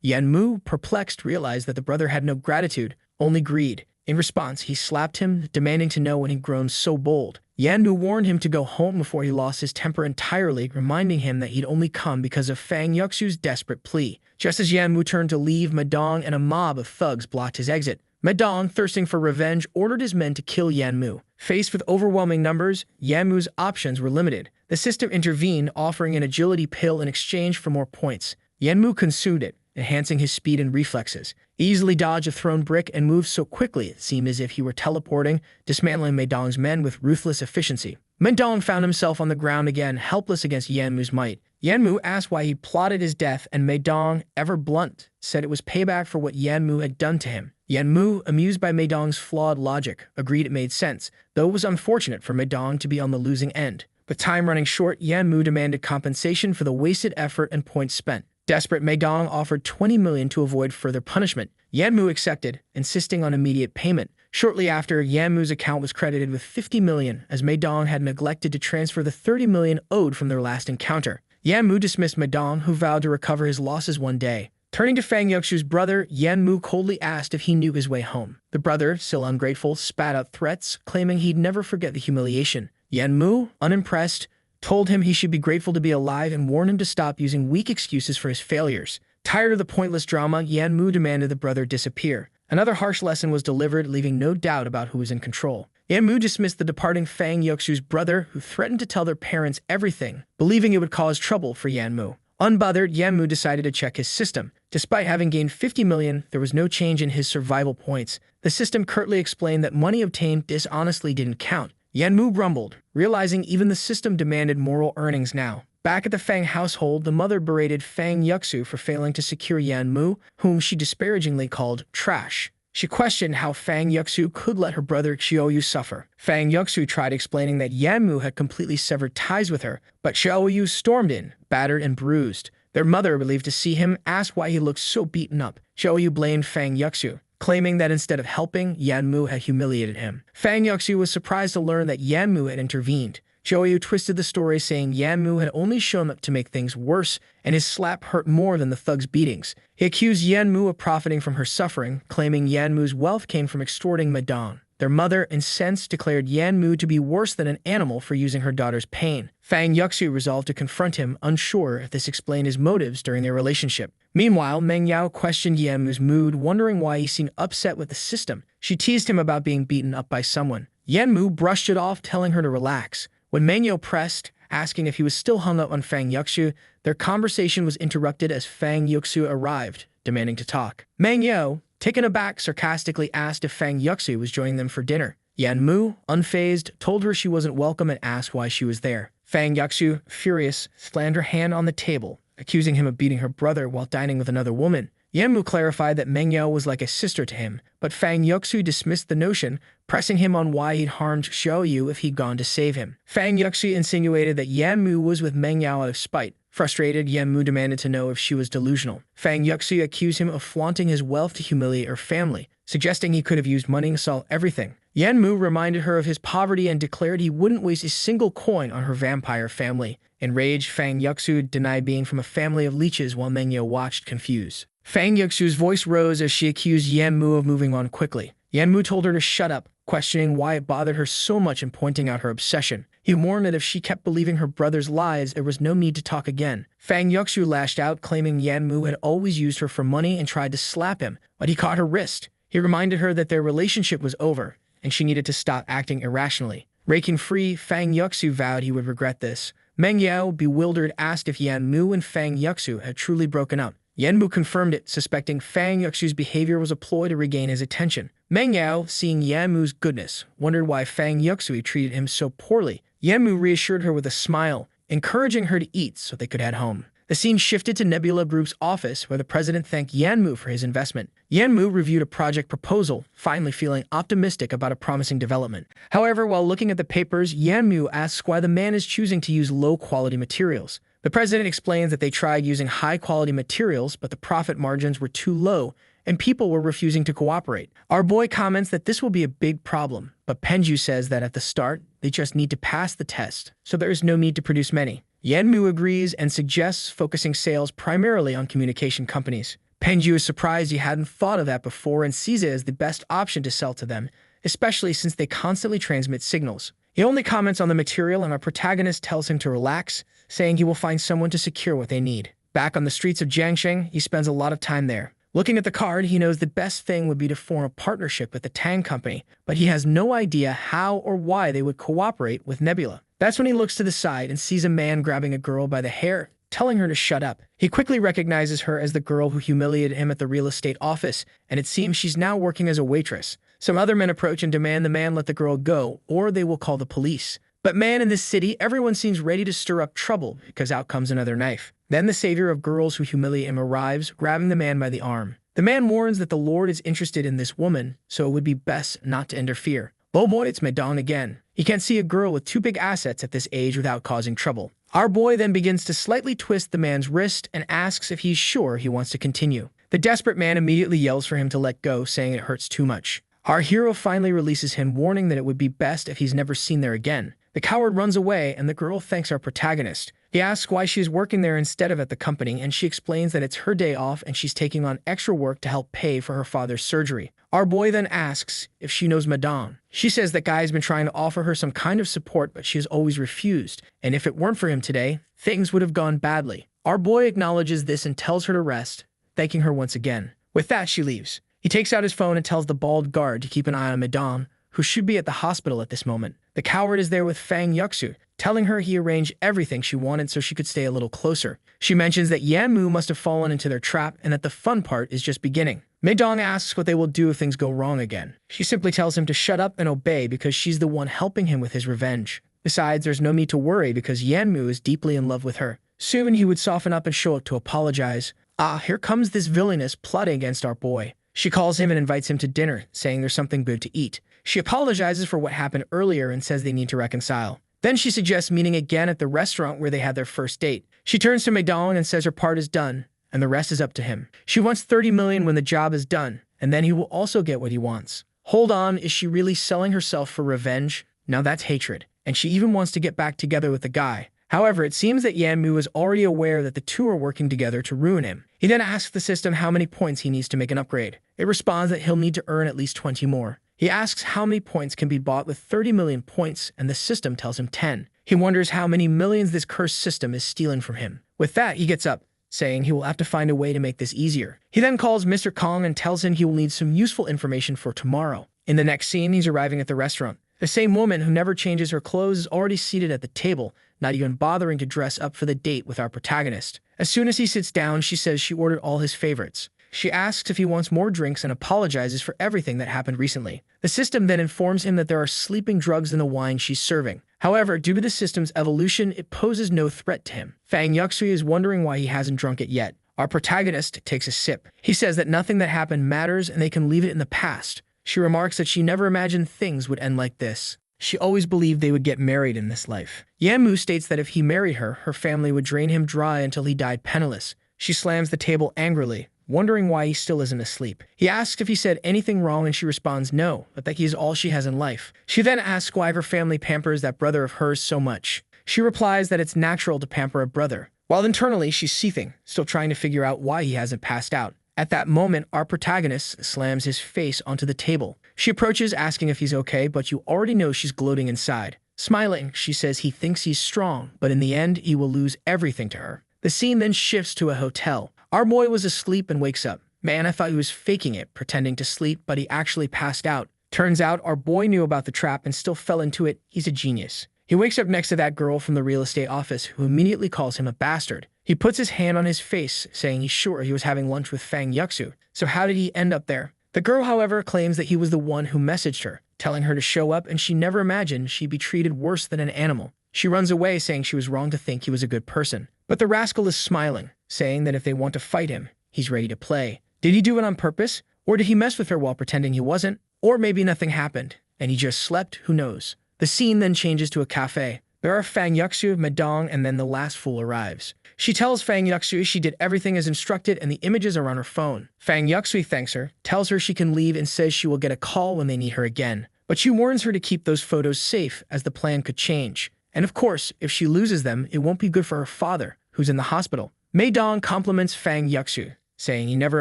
Yan Mu, perplexed, realized that the brother had no gratitude, only greed. In response, he slapped him, demanding to know when he'd grown so bold. Yan Mu warned him to go home before he lost his temper entirely, reminding him that he'd only come because of Fang Yuxiu's desperate plea. Just as Yan Mu turned to leave, Madong and a mob of thugs blocked his exit. Madong, thirsting for revenge, ordered his men to kill Yan Mu. Faced with overwhelming numbers, Yan Mu's options were limited. The system intervened, offering an agility pill in exchange for more points. Yan Mu consumed it, enhancing his speed and reflexes. He easily dodged a thrown brick and moved so quickly it seemed as if he were teleporting, dismantling Madong's men with ruthless efficiency. Madong found himself on the ground again, helpless against Yan Mu's might. Yan Mu asked why he plotted his death, and Madong, ever blunt, said it was payback for what Yan Mu had done to him. Yan Mu, amused by Madong's flawed logic, agreed it made sense, though it was unfortunate for Madong to be on the losing end. With time running short, Yan Mu demanded compensation for the wasted effort and points spent. Desperate, Madong offered 20 million to avoid further punishment. Yan Mu accepted, insisting on immediate payment. Shortly after, Yan Mu's account was credited with 50 million, as Madong had neglected to transfer the 30 million owed from their last encounter. Yan Mu dismissed Madong, who vowed to recover his losses one day. Turning to Fang Yuxiu's brother, Yan Mu coldly asked if he knew his way home. The brother, still ungrateful, spat out threats, claiming he'd never forget the humiliation. Yan Mu, unimpressed, told him he should be grateful to be alive and warned him to stop using weak excuses for his failures. Tired of the pointless drama, Yan Mu demanded the brother disappear. Another harsh lesson was delivered, leaving no doubt about who was in control. Yan Mu dismissed the departing Fang Yuxiu's brother, who threatened to tell their parents everything, believing it would cause trouble for Yan Mu. Unbothered, Yan Mu decided to check his system. Despite having gained 50 million, there was no change in his survival points. The system curtly explained that money obtained dishonestly didn't count. Yan Mu grumbled, realizing even the system demanded moral earnings now. Back at the Fang household, the mother berated Fang Yuxiu for failing to secure Yan Mu, whom she disparagingly called trash. She questioned how Fang Yuxiu could let her brother Xiaoyu suffer. Fang Yuxiu tried explaining that Yan Mu had completely severed ties with her, but Xiaoyu stormed in, battered and bruised. Their mother, relieved to see him, asked why he looked so beaten up. Xiaoyu blamed Fang Yuxiu, claiming that instead of helping, Yan Mu had humiliated him. Fang Yuxiu was surprised to learn that Yan Mu had intervened. Xiaoyu twisted the story, saying Yan Mu had only shown up to make things worse, and his slap hurt more than the thug's beatings. He accused Yan Mu of profiting from her suffering, claiming Yan Mu's wealth came from extorting Madong. Their mother, incensed, declared Yan Mu to be worse than an animal for using her daughter's pain. Fang Yuxiu resolved to confront him, unsure if this explained his motives during their relationship. Meanwhile, Meng Yao questioned Yan Mu's mood, wondering why he seemed upset with the system. She teased him about being beaten up by someone. Yan Mu brushed it off, telling her to relax. When Meng Yao pressed, asking if he was still hung up on Fang Yuxiu, their conversation was interrupted as Fang Yuxiu arrived, demanding to talk. Meng Yao, taken aback, sarcastically asked if Fang Yuxiu was joining them for dinner. Yan Mu, unfazed, told her she wasn't welcome and asked why she was there. Fang Yuxiu, furious, slammed her hand on the table, accusing him of beating her brother while dining with another woman. Yan Mu clarified that Meng Yao was like a sister to him, but Fang Yuxiu dismissed the notion, pressing him on why he'd harmed Xiaoyu if he'd gone to save him. Fang Yuxiu insinuated that Yan Mu was with Meng Yao out of spite. Frustrated, Yan Mu demanded to know if she was delusional. Fang Yuxiu accused him of flaunting his wealth to humiliate her family, suggesting he could have used money to solve everything. Yan Mu reminded her of his poverty and declared he wouldn't waste a single coin on her vampire family. Enraged, Fang Yuxiu denied being from a family of leeches while Meng Yao watched, confused. Fang Yuxiu's voice rose as she accused Yan Mu of moving on quickly. Yanmu told her to shut up, questioning why it bothered her so much and pointing out her obsession. He warned that if she kept believing her brother's lies, there was no need to talk again. Fang Yuxiu lashed out, claiming Yanmu had always used her for money and tried to slap him, but he caught her wrist. He reminded her that their relationship was over, and she needed to stop acting irrationally. Breaking free, Fang Yuxiu vowed he would regret this. Meng Yao, bewildered, asked if Yanmu and Fang Yuxiu had truly broken up. Yanmu confirmed it, suspecting Fang Yuxiu's behavior was a ploy to regain his attention. Meng Yao, seeing Yanmu's goodness, wondered why Fang Yuxiu treated him so poorly. Yanmu reassured her with a smile, encouraging her to eat so they could head home. The scene shifted to Nebula Group's office, where the president thanked Yanmu for his investment. Yanmu reviewed a project proposal, finally feeling optimistic about a promising development. However, while looking at the papers, Yanmu asks why the man is choosing to use low-quality materials. The president explains that they tried using high-quality materials, but the profit margins were too low, and people were refusing to cooperate. Our boy comments that this will be a big problem, but Penju says that at the start, they just need to pass the test, so there is no need to produce many. Yanmu agrees and suggests focusing sales primarily on communication companies. Penju is surprised he hadn't thought of that before and sees it as the best option to sell to them, especially since they constantly transmit signals. He only comments on the material, and our protagonist tells him to relax, saying he will find someone to secure what they need. Back on the streets of Jiangsheng, he spends a lot of time there. Looking at the card, he knows the best thing would be to form a partnership with the Tang Company, but he has no idea how or why they would cooperate with Nebula. That's when he looks to the side and sees a man grabbing a girl by the hair, telling her to shut up. He quickly recognizes her as the girl who humiliated him at the real estate office, and it seems she's now working as a waitress. Some other men approach and demand the man let the girl go, or they will call the police. But man, in this city, everyone seems ready to stir up trouble, because out comes another knife. Then the savior of girls who humiliate him arrives, grabbing the man by the arm. The man warns that the Lord is interested in this woman, so it would be best not to interfere. Oh boy, it's Medong again. He can't see a girl with two big assets at this age without causing trouble. Our boy then begins to slightly twist the man's wrist and asks if he's sure he wants to continue. The desperate man immediately yells for him to let go, saying it hurts too much. Our hero finally releases him, warning that it would be best if he's never seen there again. The coward runs away, and the girl thanks our protagonist. He asks why she is working there instead of at the company, and she explains that it's her day off and she's taking on extra work to help pay for her father's surgery. Our boy then asks if she knows Madame. She says that Guy has been trying to offer her some kind of support, but she has always refused, and if it weren't for him today, things would have gone badly. Our boy acknowledges this and tells her to rest, thanking her once again. With that, she leaves. He takes out his phone and tells the bald guard to keep an eye on Madame, who should be at the hospital at this moment. The coward is there with Fang Yuxiu, telling her he arranged everything she wanted so she could stay a little closer. She mentions that Yanmu must have fallen into their trap and that the fun part is just beginning. Meidong asks what they will do if things go wrong again. She simply tells him to shut up and obey because she's the one helping him with his revenge. Besides, there's no need to worry because Yanmu is deeply in love with her. Soon he would soften up and show up to apologize. Ah, here comes this villainess plotting against our boy. She calls him and invites him to dinner, saying there's something good to eat. She apologizes for what happened earlier and says they need to reconcile. Then she suggests meeting again at the restaurant where they had their first date. She turns to Meidong and says her part is done, and the rest is up to him. She wants 30 million when the job is done, and then he will also get what he wants. Hold on, is she really selling herself for revenge? Now that's hatred. And she even wants to get back together with the guy. However, it seems that Yanmu is already aware that the two are working together to ruin him. He then asks the system how many points he needs to make an upgrade. It responds that he'll need to earn at least 20 more. He asks how many points can be bought with 30 million points, and the system tells him 10. He wonders how many millions this cursed system is stealing from him. With that, he gets up, saying he will have to find a way to make this easier. He then calls Mr. Kong and tells him he will need some useful information for tomorrow. In the next scene, he's arriving at the restaurant. The same woman who never changes her clothes is already seated at the table, not even bothering to dress up for the date with our protagonist. As soon as he sits down, she says she ordered all his favorites. She asks if he wants more drinks and apologizes for everything that happened recently. The system then informs him that there are sleeping drugs in the wine she's serving. However, due to the system's evolution, it poses no threat to him. Fang Yuxiu is wondering why he hasn't drunk it yet. Our protagonist takes a sip. He says that nothing that happened matters and they can leave it in the past. She remarks that she never imagined things would end like this. She always believed they would get married in this life. Yanmu states that if he married her, her family would drain him dry until he died penniless. She slams the table angrily, wondering why he still isn't asleep. He asks if he said anything wrong and she responds no, but that he is all she has in life. She then asks why her family pampers that brother of hers so much. She replies that it's natural to pamper a brother, while internally she's seething, still trying to figure out why he hasn't passed out. At that moment, our protagonist slams his face onto the table. She approaches, asking if he's okay, but you already know she's gloating inside. Smiling, she says he thinks he's strong, but in the end, he will lose everything to her. The scene then shifts to a hotel. Our boy was asleep and wakes up. Man, I thought he was faking it, pretending to sleep, but he actually passed out. Turns out our boy knew about the trap and still fell into it. He's a genius. He wakes up next to that girl from the real estate office who immediately calls him a bastard. He puts his hand on his face, saying he's sure he was having lunch with Fang Yuxu. So how did he end up there? The girl, however, claims that he was the one who messaged her, telling her to show up, and she never imagined she'd be treated worse than an animal. She runs away, saying she was wrong to think he was a good person. But the rascal is smiling, saying that if they want to fight him, he's ready to play. Did he do it on purpose? Or did he mess with her while pretending he wasn't? Or maybe nothing happened, and he just slept, who knows? The scene then changes to a cafe. There are Fang Yuxu, Madong, and then the last fool arrives. She tells Fang Yuxu she did everything as instructed and the images are on her phone. Fang Yuxu thanks her, tells her she can leave, and says she will get a call when they need her again. But she warns her to keep those photos safe, as the plan could change. And of course, if she loses them, it won't be good for her father, who's in the hospital. Madong compliments Fang Yuxu, saying he never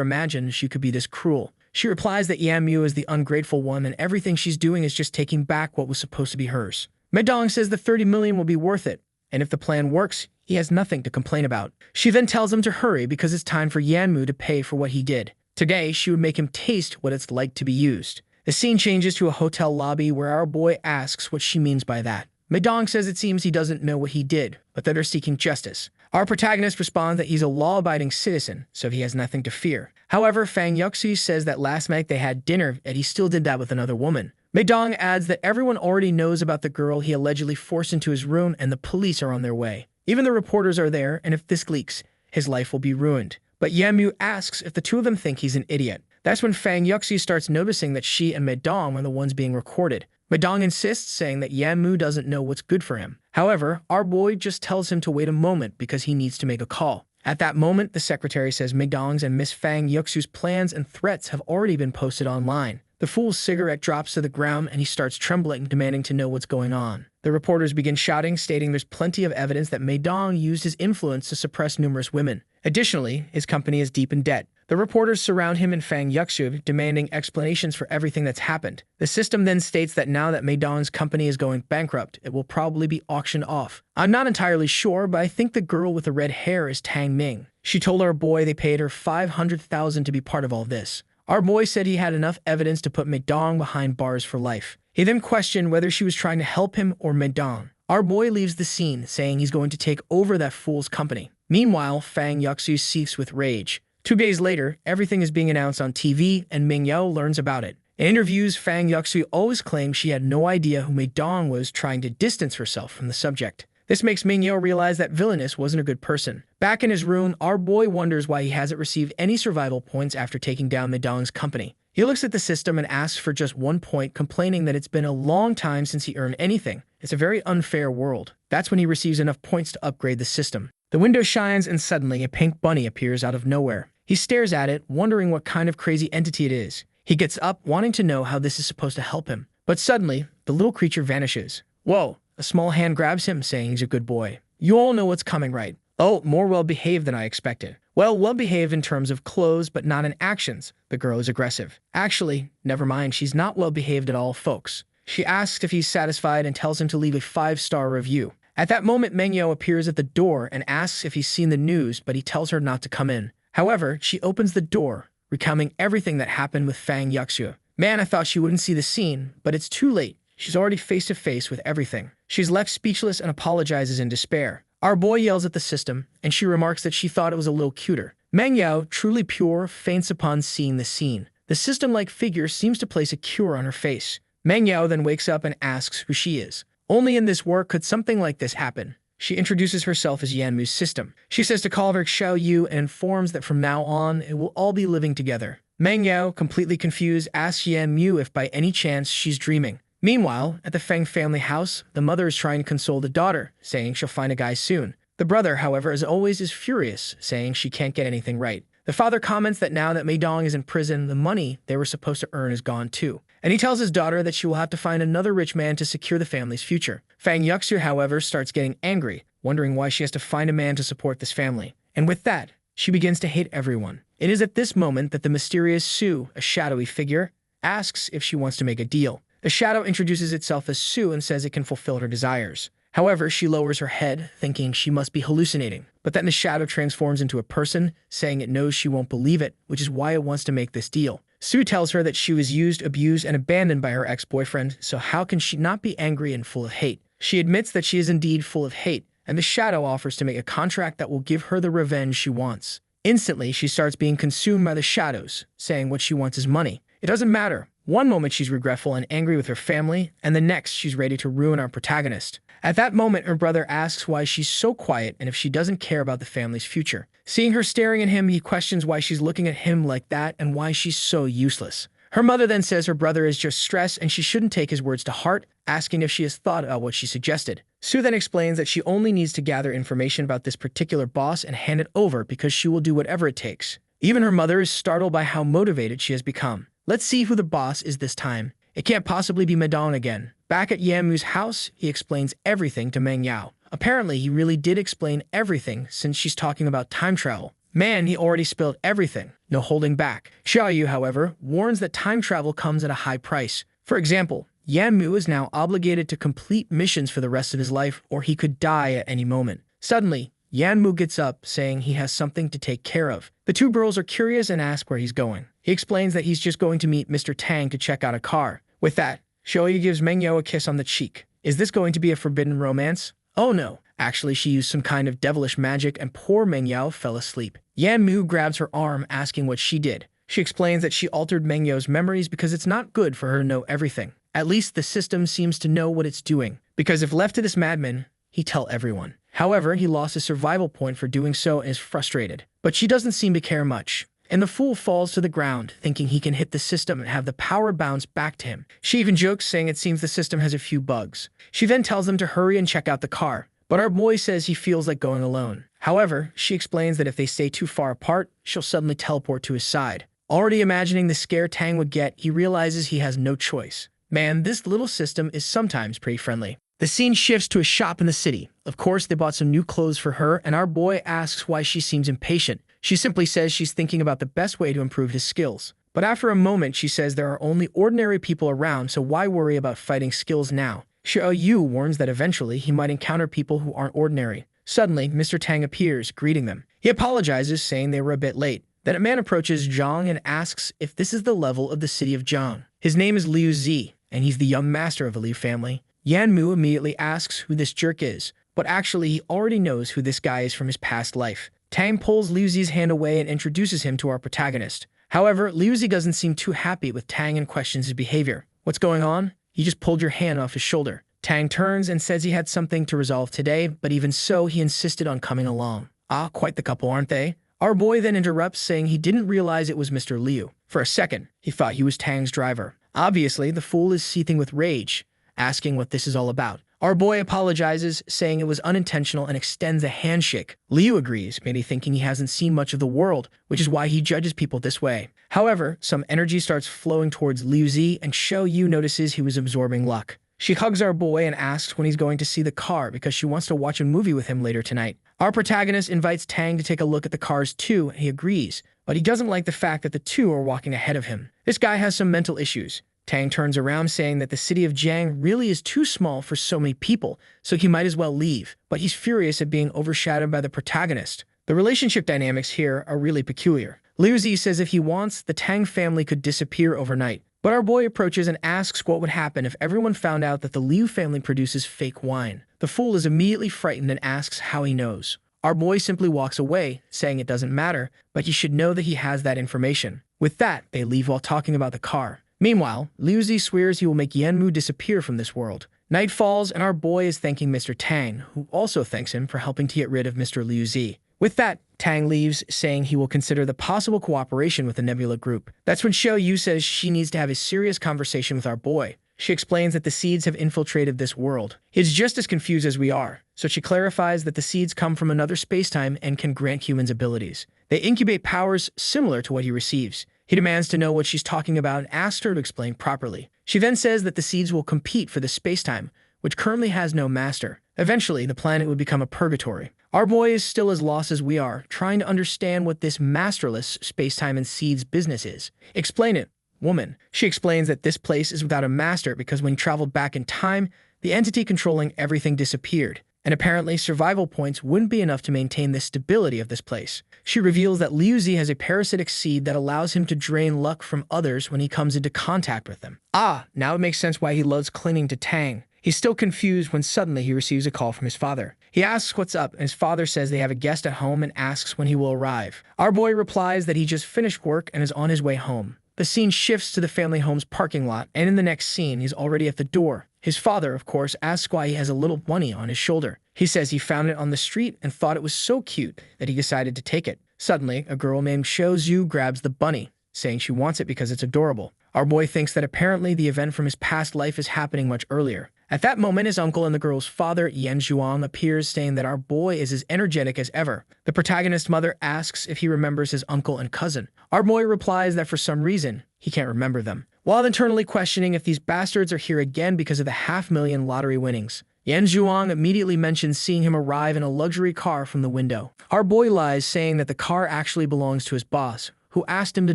imagined she could be this cruel. She replies that Yan Mu is the ungrateful one and everything she's doing is just taking back what was supposed to be hers. Madong says the 30 million will be worth it, and if the plan works, he has nothing to complain about. She then tells him to hurry because it's time for Yanmu to pay for what he did. Today, she would make him taste what it's like to be used. The scene changes to a hotel lobby where our boy asks what she means by that. Madong says it seems he doesn't know what he did, but that they're seeking justice. Our protagonist responds that he's a law-abiding citizen, so he has nothing to fear. However, Fang Yuxi says that last night they had dinner and he still did that with another woman. Madong adds that everyone already knows about the girl he allegedly forced into his room and the police are on their way. Even the reporters are there, and if this leaks, his life will be ruined. But Yanmu asks if the two of them think he's an idiot. That's when Fang Yuxi starts noticing that she and Madong are the ones being recorded. Madong insists, saying that Yanmu doesn't know what's good for him. However, our boy just tells him to wait a moment because he needs to make a call. At that moment, the secretary says Madong's and Miss Fang Yuxi's plans and threats have already been posted online. The fool's cigarette drops to the ground and he starts trembling, demanding to know what's going on. The reporters begin shouting, stating there's plenty of evidence that Madong used his influence to suppress numerous women. Additionally, his company is deep in debt. The reporters surround him and Fang Yuxu, demanding explanations for everything that's happened. The system then states that now that Madong's company is going bankrupt, it will probably be auctioned off. I'm not entirely sure, but I think the girl with the red hair is Tang Ming. She told our boy they paid her 500,000 to be part of all this. Our boy said he had enough evidence to put Madong behind bars for life. He then questioned whether she was trying to help him or Madong. Our boy leaves the scene, saying he's going to take over that fool's company. Meanwhile, Fang Yuxu seethes with rage. 2 days later, everything is being announced on TV, and Ming Yao learns about it. In interviews, Fang Yuxu always claimed she had no idea who Madong was, trying to distance herself from the subject. This makes Ming Yao realize that Villainous wasn't a good person. Back in his room, our boy wonders why he hasn't received any survival points after taking down Madong's company. He looks at the system and asks for just 1 point, complaining that it's been a long time since he earned anything. It's a very unfair world. That's when he receives enough points to upgrade the system. The window shines and suddenly a pink bunny appears out of nowhere. He stares at it, wondering what kind of crazy entity it is. He gets up, wanting to know how this is supposed to help him. But suddenly, the little creature vanishes. Whoa! A small hand grabs him, saying he's a good boy. You all know what's coming, right? Oh, more well-behaved than I expected. Well, well-behaved in terms of clothes, but not in actions. The girl is aggressive. Actually, never mind, she's not well-behaved at all, folks. She asks if he's satisfied and tells him to leave a 5-star review. At that moment, Meng Yao appears at the door and asks if he's seen the news, but he tells her not to come in. However, she opens the door, recounting everything that happened with Fang Yuxu. Man, I thought she wouldn't see the scene, but it's too late. She's already face-to-face with everything. She's left speechless and apologizes in despair. Our boy yells at the system, and she remarks that she thought it was a little cuter. Meng Yao, truly pure, faints upon seeing the scene. The system-like figure seems to place a cure on her face. Meng Yao then wakes up and asks who she is. Only in this work could something like this happen. She introduces herself as Yanmu's system. She says to call her Xiao Yu and informs that from now on, it will all be living together. Meng Yao, completely confused, asks Yanmu if by any chance she's dreaming. Meanwhile, at the Feng family house, the mother is trying to console the daughter, saying she'll find a guy soon. The brother, however, as always, is furious, saying she can't get anything right. The father comments that now that Madong is in prison, the money they were supposed to earn is gone too. And he tells his daughter that she will have to find another rich man to secure the family's future. Fang Yuxu, however, starts getting angry, wondering why she has to find a man to support this family. And with that, she begins to hate everyone. It is at this moment that the mysterious Su, a shadowy figure, asks if she wants to make a deal. The shadow introduces itself as Sue and says it can fulfill her desires. However, she lowers her head, thinking she must be hallucinating. But then the shadow transforms into a person, saying it knows she won't believe it, which is why it wants to make this deal. Sue tells her that she was used, abused, and abandoned by her ex-boyfriend, so how can she not be angry and full of hate? She admits that she is indeed full of hate, and the shadow offers to make a contract that will give her the revenge she wants. Instantly, she starts being consumed by the shadows, saying what she wants is money. It doesn't matter. One moment she's regretful and angry with her family, and the next she's ready to ruin our protagonist. At that moment, her brother asks why she's so quiet and if she doesn't care about the family's future. Seeing her staring at him, he questions why she's looking at him like that and why she's so useless. Her mother then says her brother is just stressed and she shouldn't take his words to heart, asking if she has thought about what she suggested. Sue then explains that she only needs to gather information about this particular boss and hand it over because she will do whatever it takes. Even her mother is startled by how motivated she has become. Let's see who the boss is this time. It can't possibly be Madon again. Back at Yanmu's house, he explains everything to Meng Yao. Apparently, he really did explain everything since she's talking about time travel. Man, he already spilled everything. No holding back. Xiaoyu, however, warns that time travel comes at a high price. For example, Yanmu is now obligated to complete missions for the rest of his life or he could die at any moment. Suddenly, Yanmu gets up, saying he has something to take care of. The two girls are curious and ask where he's going. He explains that he's just going to meet Mr. Tang to check out a car. With that, Xiaoyu gives Meng Yao a kiss on the cheek. Is this going to be a forbidden romance? Oh no. Actually, she used some kind of devilish magic and poor Meng Yao fell asleep. Yanmu grabs her arm, asking what she did. She explains that she altered Meng Yao's memories because it's not good for her to know everything. At least the system seems to know what it's doing, because if left to this madman, he'd tell everyone. However, he lost his survival point for doing so and is frustrated. But she doesn't seem to care much. And the fool falls to the ground, thinking he can hit the system and have the power bounce back to him. She even jokes, saying it seems the system has a few bugs. She then tells them to hurry and check out the car. But our boy says he feels like going alone. However, she explains that if they stay too far apart, she'll suddenly teleport to his side. Already imagining the scare Tang would get, he realizes he has no choice. Man, this little system is sometimes pretty friendly. The scene shifts to a shop in the city. Of course, they bought some new clothes for her, and our boy asks why she seems impatient. She simply says she's thinking about the best way to improve his skills. But after a moment, she says there are only ordinary people around, so why worry about fighting skills now? Xiaoyu warns that eventually he might encounter people who aren't ordinary. Suddenly, Mr. Tang appears, greeting them. He apologizes, saying they were a bit late. Then a man approaches Zhang and asks if this is the level of the city of Zhang. His name is Liu Zi, and he's the young master of the Liu family. Yanmu immediately asks who this jerk is, but actually he already knows who this guy is from his past life. Tang pulls Liu Zi's hand away and introduces him to our protagonist. However, Liu Zi doesn't seem too happy with Tang and questions his behavior. What's going on? He just pulled your hand off his shoulder. Tang turns and says he had something to resolve today, but even so, he insisted on coming along. Ah, quite the couple, aren't they? Our boy then interrupts, saying he didn't realize it was Mr. Liu. For a second, he thought he was Tang's driver. Obviously, the fool is seething with rage, asking what this is all about. Our boy apologizes, saying it was unintentional and extends a handshake. Liu agrees, maybe thinking he hasn't seen much of the world, which is why he judges people this way. However, some energy starts flowing towards Liu Zi, and Xiaoyu notices he was absorbing luck. She hugs our boy and asks when he's going to see the car because she wants to watch a movie with him later tonight. Our protagonist invites Tang to take a look at the cars too, and he agrees, but he doesn't like the fact that the two are walking ahead of him. This guy has some mental issues. Tang turns around, saying that the city of Jiang really is too small for so many people, so he might as well leave. But he's furious at being overshadowed by the protagonist. The relationship dynamics here are really peculiar. Liu Zi says if he wants, the Tang family could disappear overnight. But our boy approaches and asks what would happen if everyone found out that the Liu family produces fake wine. The fool is immediately frightened and asks how he knows. Our boy simply walks away, saying it doesn't matter, but he should know that he has that information. With that, they leave while talking about the car. Meanwhile, Liu Zi swears he will make Yanmu disappear from this world. Night falls, and our boy is thanking Mr. Tang, who also thanks him for helping to get rid of Mr. Liu Zi. With that, Tang leaves, saying he will consider the possible cooperation with the Nebula group. That's when Xiaoyu says she needs to have a serious conversation with our boy. She explains that the seeds have infiltrated this world. He's just as confused as we are, so she clarifies that the seeds come from another spacetime and can grant humans abilities. They incubate powers similar to what he receives. He demands to know what she's talking about and asks her to explain properly. She then says that the seeds will compete for the spacetime, which currently has no master. Eventually, the planet would become a purgatory. Our boy is still as lost as we are, trying to understand what this masterless spacetime and seeds business is. Explain it. woman. She explains that this place is without a master because when he traveled back in time, the entity controlling everything disappeared, and apparently survival points wouldn't be enough to maintain the stability of this place. She reveals that Liu Zi has a parasitic seed that allows him to drain luck from others when he comes into contact with them. Ah, now it makes sense why he loves clinging to Tang. He's still confused when suddenly he receives a call from his father. He asks what's up, and his father says they have a guest at home and asks when he will arrive. Our boy replies that he just finished work and is on his way home. The scene shifts to the family home's parking lot, and in the next scene, he's already at the door. His father, of course, asks why he has a little bunny on his shoulder. He says he found it on the street and thought it was so cute that he decided to take it. Suddenly, a girl named Shou Zhu grabs the bunny, saying she wants it because it's adorable. Our boy thinks that apparently the event from his past life is happening much earlier. At that moment, his uncle and the girl's father, Yan Zhuang, appears, saying that our boy is as energetic as ever. The protagonist's mother asks if he remembers his uncle and cousin. Our boy replies that for some reason, he can't remember them, while internally questioning if these bastards are here again because of the 500,000 lottery winnings. Yan Zhuang immediately mentions seeing him arrive in a luxury car from the window. Our boy lies, saying that the car actually belongs to his boss, who asked him to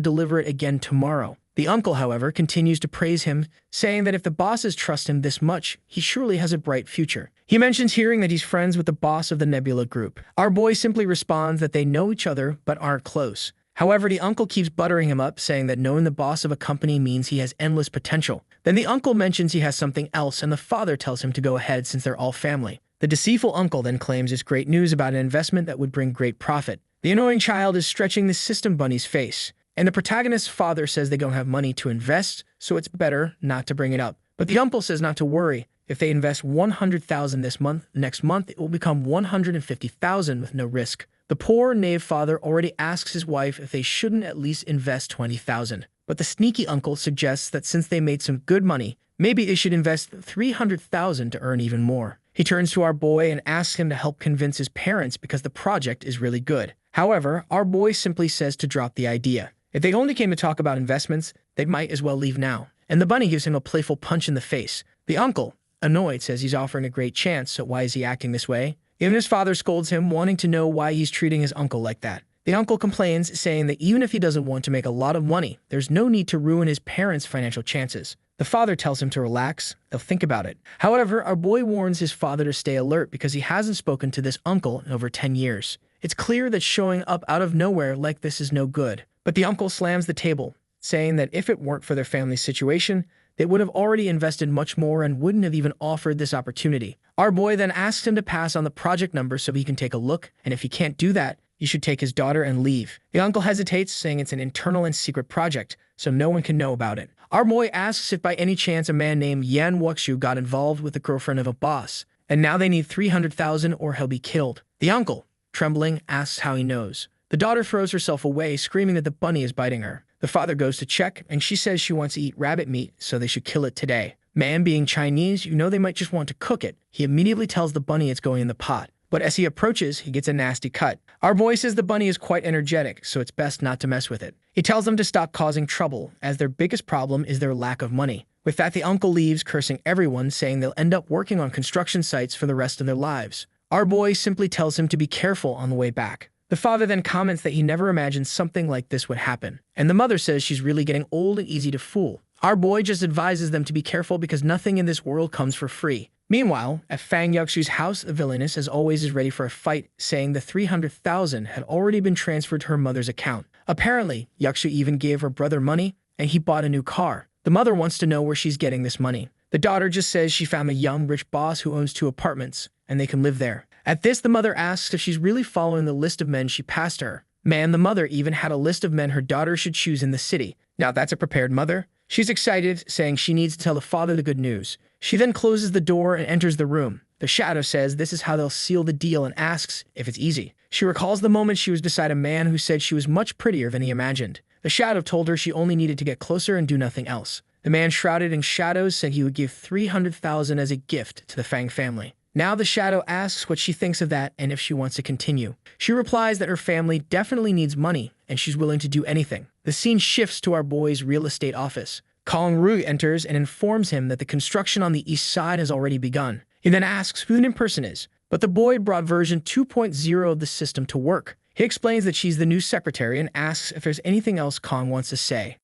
deliver it again tomorrow. The uncle, however, continues to praise him, saying that if the bosses trust him this much, he surely has a bright future. He mentions hearing that he's friends with the boss of the Nebula Group. Our boy simply responds that they know each other but aren't close. However, the uncle keeps buttering him up, saying that knowing the boss of a company means he has endless potential. Then the uncle mentions he has something else, and the father tells him to go ahead since they're all family. The deceitful uncle then claims it's great news about an investment that would bring great profit. The annoying child is stretching the system bunny's face, and the protagonist's father says they don't have money to invest, so it's better not to bring it up. But the uncle says not to worry. If they invest 100,000 this month, next month it will become 150,000 with no risk. The poor knave father already asks his wife if they shouldn't at least invest 20,000. But the sneaky uncle suggests that since they made some good money, maybe they should invest 300,000 to earn even more. He turns to our boy and asks him to help convince his parents because the project is really good. However, our boy simply says to drop the idea. If they only came to talk about investments, they might as well leave now. And the bunny gives him a playful punch in the face. The uncle, annoyed, says he's offering a great chance, so why is he acting this way? Even his father scolds him, wanting to know why he's treating his uncle like that. The uncle complains, saying that even if he doesn't want to make a lot of money, there's no need to ruin his parents' financial chances. The father tells him to relax, they'll think about it. However, our boy warns his father to stay alert because he hasn't spoken to this uncle in over 10 years. It's clear that showing up out of nowhere like this is no good. But the uncle slams the table, saying that if it weren't for their family situation, they would have already invested much more and wouldn't have even offered this opportunity. Our boy then asks him to pass on the project number so he can take a look, and if he can't do that, he should take his daughter and leave. The uncle hesitates, saying it's an internal and secret project, so no one can know about it. Our boy asks if by any chance a man named Yan Wuxu got involved with the girlfriend of a boss, and now they need 300,000 or he'll be killed. The uncle, trembling, asks how he knows. The daughter throws herself away, screaming that the bunny is biting her. The father goes to check, and she says she wants to eat rabbit meat, so they should kill it today. Man, being Chinese, you know they might just want to cook it. He immediately tells the bunny it's going in the pot. But as he approaches, he gets a nasty cut. Our boy says the bunny is quite energetic, so it's best not to mess with it. He tells them to stop causing trouble, as their biggest problem is their lack of money. With that, the uncle leaves, cursing everyone, saying they'll end up working on construction sites for the rest of their lives. Our boy simply tells him to be careful on the way back. The father then comments that he never imagined something like this would happen, and the mother says she's really getting old and easy to fool. Our boy just advises them to be careful because nothing in this world comes for free. Meanwhile, at Fang Yuxu's house, the villainess, as always, is ready for a fight, saying the 300,000 had already been transferred to her mother's account. Apparently, Yuxu even gave her brother money, and he bought a new car. The mother wants to know where she's getting this money. The daughter just says she found a young, rich boss who owns 2 apartments, and they can live there. At this, the mother asks if she's really following the list of men she passed her. Man, the mother even had a list of men her daughter should choose in the city. Now that's a prepared mother. She's excited, saying she needs to tell the father the good news. She then closes the door and enters the room. The shadow says this is how they'll seal the deal and asks if it's easy. She recalls the moment she was beside a man who said she was much prettier than he imagined. The shadow told her she only needed to get closer and do nothing else. The man shrouded in shadows said he would give 300,000 as a gift to the Fang family. Now the shadow asks what she thinks of that and if she wants to continue. She replies that her family definitely needs money and she's willing to do anything. The scene shifts to our boy's real estate office. Kong Rui enters and informs him that the construction on the east side has already begun. He then asks who the new person is, but the boy brought version 2.0 of the system to work. He explains that she's the new secretary and asks if there's anything else Kong wants to say.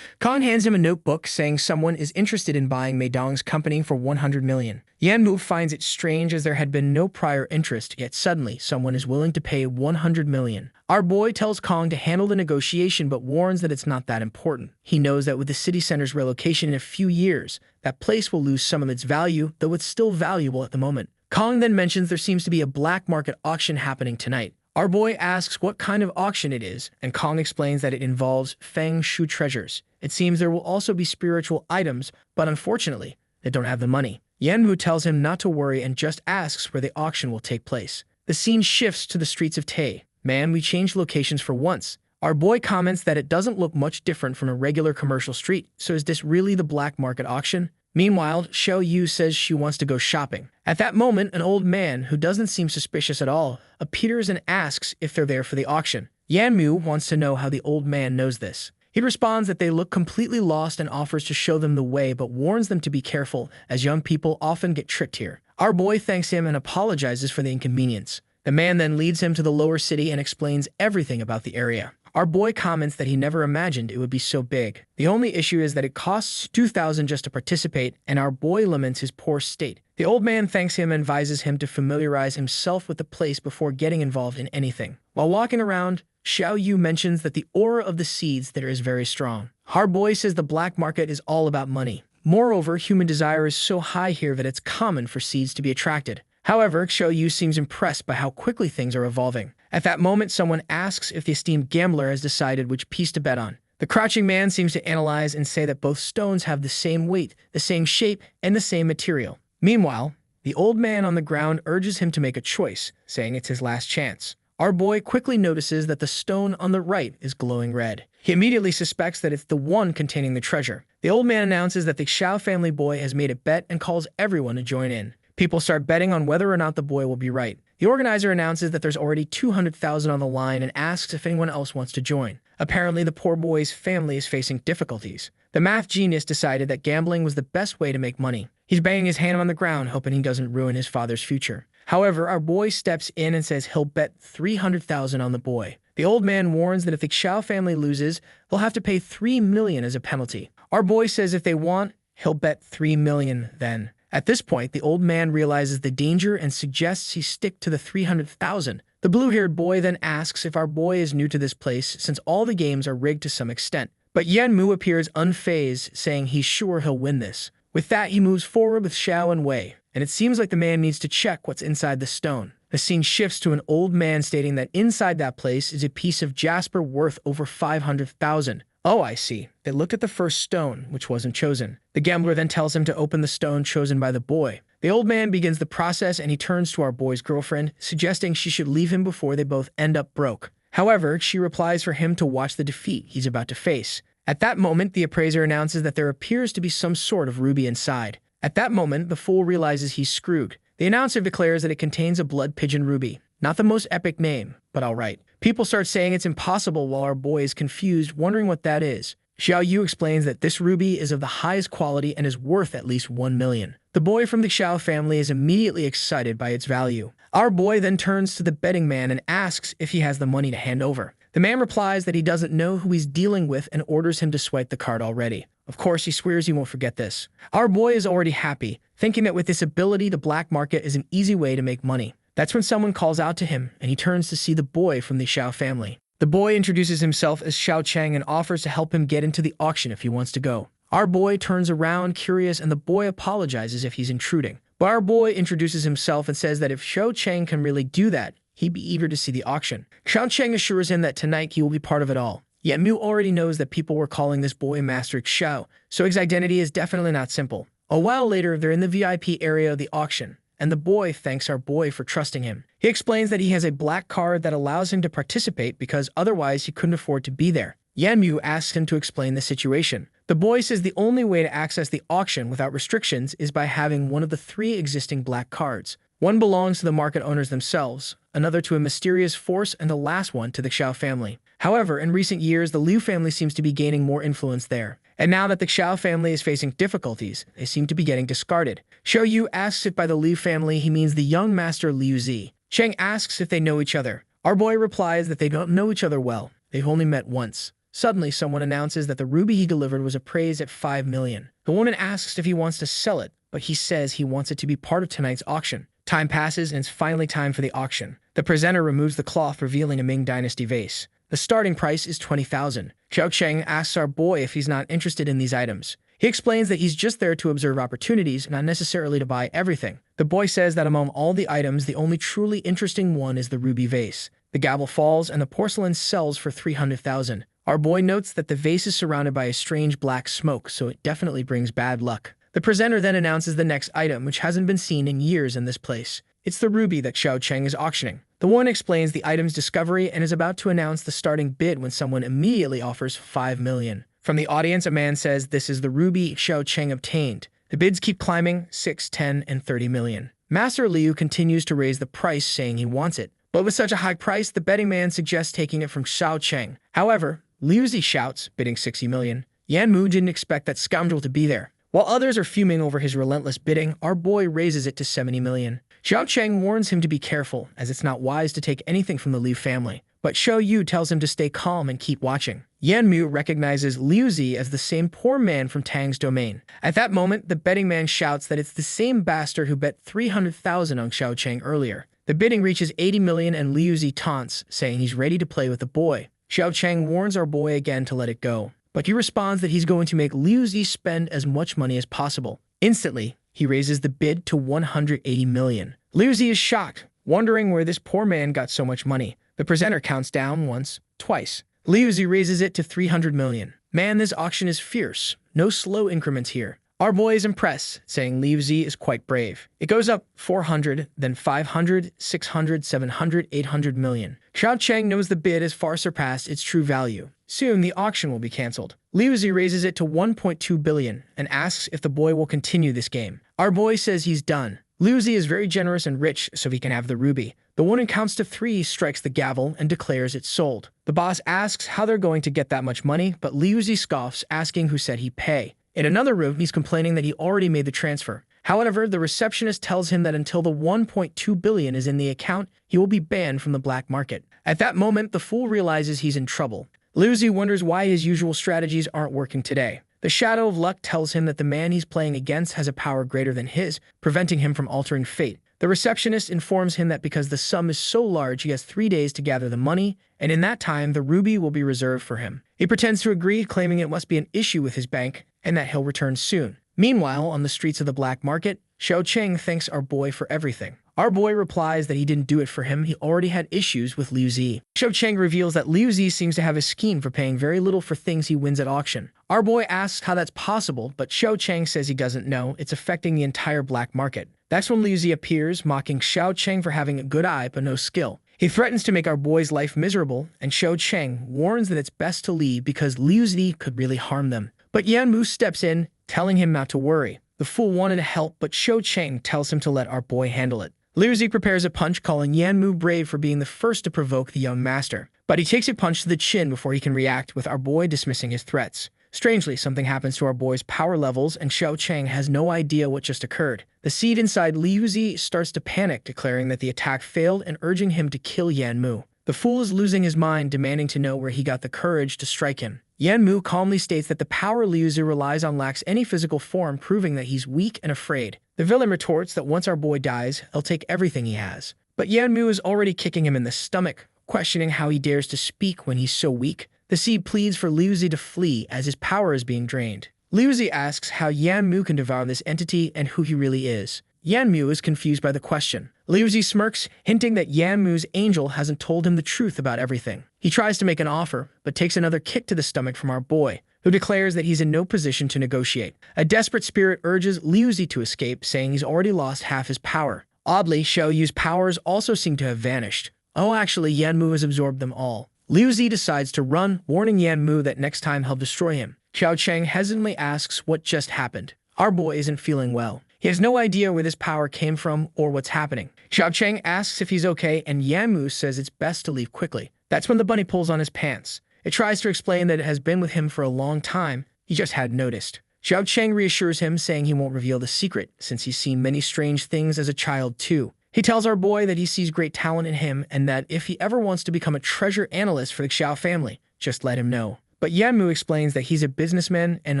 Kong hands him a notebook saying someone is interested in buying Meidong's company for 100 million. Yanmu finds it strange as there had been no prior interest, yet suddenly someone is willing to pay 100 million. Our boy tells Kong to handle the negotiation but warns that it's not that important. He knows that with the city center's relocation in a few years, that place will lose some of its value, though it's still valuable at the moment. Kong then mentions there seems to be a black market auction happening tonight. Our boy asks what kind of auction it is, and Kong explains that it involves Feng Shui treasures. It seems there will also be spiritual items, but unfortunately, they don't have the money. Yanmu tells him not to worry and just asks where the auction will take place. The scene shifts to the streets of Tay. Man, we changed locations for once. Our boy comments that it doesn't look much different from a regular commercial street, so is this really the black market auction? Meanwhile, Xiao Yu says she wants to go shopping. At that moment, an old man, who doesn't seem suspicious at all, appears and asks if they're there for the auction. Yanmu wants to know how the old man knows this. He responds that they look completely lost and offers to show them the way but warns them to be careful, as young people often get tricked here. Our boy thanks him and apologizes for the inconvenience. The man then leads him to the lower city and explains everything about the area. Our boy comments that he never imagined it would be so big. The only issue is that it costs 2,000 just to participate, and our boy laments his poor state. The old man thanks him and advises him to familiarize himself with the place before getting involved in anything. While walking around, Xiao Yu mentions that the aura of the seeds there is very strong. Our boy says the black market is all about money. Moreover, human desire is so high here that it's common for seeds to be attracted. However, Xiao Yu seems impressed by how quickly things are evolving. At that moment, someone asks if the esteemed gambler has decided which piece to bet on. The crouching man seems to analyze and say that both stones have the same weight, the same shape, and the same material. Meanwhile, the old man on the ground urges him to make a choice, saying it's his last chance. Our boy quickly notices that the stone on the right is glowing red. He immediately suspects that it's the one containing the treasure. The old man announces that the Xiao family boy has made a bet and calls everyone to join in. People start betting on whether or not the boy will be right. The organizer announces that there's already 200,000 on the line and asks if anyone else wants to join. Apparently, the poor boy's family is facing difficulties. The math genius decided that gambling was the best way to make money. He's banging his hand on the ground, hoping he doesn't ruin his father's future. However, our boy steps in and says he'll bet 300,000 on the boy. The old man warns that if the Xiao family loses, they'll have to pay 3 million as a penalty. Our boy says if they want, he'll bet 3 million then. At this point, the old man realizes the danger and suggests he stick to the 300,000. The blue-haired boy then asks if our boy is new to this place since all the games are rigged to some extent. But Yanmu appears unfazed, saying he's sure he'll win this. With that, he moves forward with Xiao and Wei, and it seems like the man needs to check what's inside the stone. The scene shifts to an old man stating that inside that place is a piece of jasper worth over 500,000. Oh, I see. They looked at the first stone, which wasn't chosen. The gambler then tells him to open the stone chosen by the boy. The old man begins the process and he turns to our boy's girlfriend, suggesting she should leave him before they both end up broke. However, she replies for him to watch the defeat he's about to face. At that moment, the appraiser announces that there appears to be some sort of ruby inside. At that moment, the fool realizes he's screwed. The announcer declares that it contains a blood pigeon ruby. Not the most epic name, but alright. People start saying it's impossible while our boy is confused, wondering what that is. Xiao Yu explains that this ruby is of the highest quality and is worth at least 1 million. The boy from the Xiao family is immediately excited by its value. Our boy then turns to the betting man and asks if he has the money to hand over. The man replies that he doesn't know who he's dealing with and orders him to swipe the card already. Of course, he swears he won't forget this. Our boy is already happy, thinking that with this ability, the black market is an easy way to make money. That's when someone calls out to him, and he turns to see the boy from the Xiao family. The boy introduces himself as Xiao Cheng and offers to help him get into the auction if he wants to go. Our boy turns around, curious, and the boy apologizes if he's intruding. But our boy introduces himself and says that if Xiao Cheng can really do that, he'd be eager to see the auction. Xiao Cheng assures him that tonight he will be part of it all. Yet Mu already knows that people were calling this boy Master Xiao, so his identity is definitely not simple. A while later, they're in the VIP area of the auction, and the boy thanks our boy for trusting him. He explains that he has a black card that allows him to participate because otherwise he couldn't afford to be there. Yanmu asks him to explain the situation. The boy says the only way to access the auction without restrictions is by having one of the 3 existing black cards. One belongs to the market owners themselves, another to a mysterious force, and the last one to the Xiao family. However, in recent years, the Liu family seems to be gaining more influence there. And now that the Xiao family is facing difficulties, they seem to be getting discarded. Xiao Yu asks if by the Liu family he means the young master Liu Zi. Cheng asks if they know each other. Our boy replies that they don't know each other well. They've only met once. Suddenly, someone announces that the ruby he delivered was appraised at 5 million. The woman asks if he wants to sell it, but he says he wants it to be part of tonight's auction. Time passes and it's finally time for the auction. The presenter removes the cloth, revealing a Ming Dynasty vase. The starting price is 20,000. Xiao Cheng asks our boy if he's not interested in these items. He explains that he's just there to observe opportunities, not necessarily to buy everything. The boy says that among all the items, the only truly interesting one is the ruby vase. The gavel falls and the porcelain sells for 300,000. Our boy notes that the vase is surrounded by a strange black smoke, so it definitely brings bad luck. The presenter then announces the next item, which hasn't been seen in years in this place. It's the ruby that Xiao Cheng is auctioning. The woman explains the item's discovery and is about to announce the starting bid when someone immediately offers 5 million. From the audience, a man says this is the ruby Xiao Cheng obtained. The bids keep climbing, 6, 10, and 30 million. Master Liu continues to raise the price, saying he wants it. But with such a high price, the betting man suggests taking it from Xiao Cheng. However, Liu Zi shouts, bidding 60 million. Yan Mu didn't expect that scoundrel to be there. While others are fuming over his relentless bidding, our boy raises it to 70 million. Xiao Cheng warns him to be careful, as it's not wise to take anything from the Liu family. But Shou Yu tells him to stay calm and keep watching. Yan Mu recognizes Liu Zi as the same poor man from Tang's domain. At that moment, the betting man shouts that it's the same bastard who bet 300,000 on Xiao Cheng earlier. The bidding reaches 80 million and Liu Zi taunts, saying he's ready to play with the boy. Xiao Cheng warns our boy again to let it go, but he responds that he's going to make Liu Zi spend as much money as possible. Instantly, he raises the bid to 180 million. Liu Zi is shocked, wondering where this poor man got so much money. The presenter counts down once, twice. Liu Zi raises it to 300 million. Man, this auction is fierce. No slow increments here. Our boy is impressed, saying Liu Zi is quite brave. It goes up 400, then 500, 600, 700, 800 million. Xiao Cheng knows the bid has far surpassed its true value. Soon, the auction will be cancelled. Liu Zi raises it to 1.2 billion and asks if the boy will continue this game. Our boy says he's done. Liu Zi is very generous and rich, so he can have the ruby. The woman counts to 3, strikes the gavel, and declares it's sold. The boss asks how they're going to get that much money, but Liu Zi scoffs, asking who said he'd pay. In another room, he's complaining that he already made the transfer. However, the receptionist tells him that until the 1.2 billion is in the account, he will be banned from the black market. At that moment, the fool realizes he's in trouble. Liu Zi wonders why his usual strategies aren't working today. The Shadow of Luck tells him that the man he's playing against has a power greater than his, preventing him from altering fate. The receptionist informs him that because the sum is so large, he has 3 days to gather the money, and in that time, the ruby will be reserved for him. He pretends to agree, claiming it must be an issue with his bank, and that he'll return soon. Meanwhile, on the streets of the black market, Xiao Cheng thanks our boy for everything. Our boy replies that he didn't do it for him, he already had issues with Liu Zi. Xiao Cheng reveals that Liu Zi seems to have a scheme for paying very little for things he wins at auction. Our boy asks how that's possible, but Xiao Cheng says he doesn't know, it's affecting the entire black market. That's when Liu Zi appears, mocking Xiao Cheng for having a good eye but no skill. He threatens to make our boy's life miserable, and Xiao Cheng warns that it's best to leave because Liu Zi could really harm them. But Yan Mu steps in, telling him not to worry. The fool wanted to help, but Xiao Cheng tells him to let our boy handle it. Liu Zi prepares a punch, calling Yan Mu brave for being the first to provoke the young master. But he takes a punch to the chin before he can react, with our boy dismissing his threats. Strangely, something happens to our boy's power levels, and Xiao Cheng has no idea what just occurred. The seed inside Liu Zi starts to panic, declaring that the attack failed and urging him to kill Yan Mu. The fool is losing his mind, demanding to know where he got the courage to strike him. Yan Mu calmly states that the power Liu Zi relies on lacks any physical form, proving that he's weak and afraid. The villain retorts that once our boy dies, he'll take everything he has. But Yan Mu is already kicking him in the stomach, questioning how he dares to speak when he's so weak. The seed pleads for Liu Zi to flee as his power is being drained. Liu Zi asks how Yan Mu can devour this entity and who he really is. Yan Mu is confused by the question. Liu Zi smirks, hinting that Yan Mu's angel hasn't told him the truth about everything. He tries to make an offer, but takes another kick to the stomach from our boy, who declares that he's in no position to negotiate. A desperate spirit urges Liu Zi to escape, saying he's already lost half his power. Oddly, Xiao Yu's powers also seem to have vanished. Oh, actually, Yan Mu has absorbed them all. Liu Zi decides to run, warning Yan Mu that next time he'll destroy him. Xiao Cheng hesitantly asks what just happened. Our boy isn't feeling well. He has no idea where this power came from or what's happening. Xiao Cheng asks if he's okay, and Yan Mu says it's best to leave quickly. That's when the bunny pulls on his pants. It tries to explain that it has been with him for a long time, he just hadn't noticed. Xiao Cheng reassures him, saying he won't reveal the secret, since he's seen many strange things as a child too. He tells our boy that he sees great talent in him, and that if he ever wants to become a treasure analyst for the Xiao family, just let him know. but Yanmu explains that he's a businessman and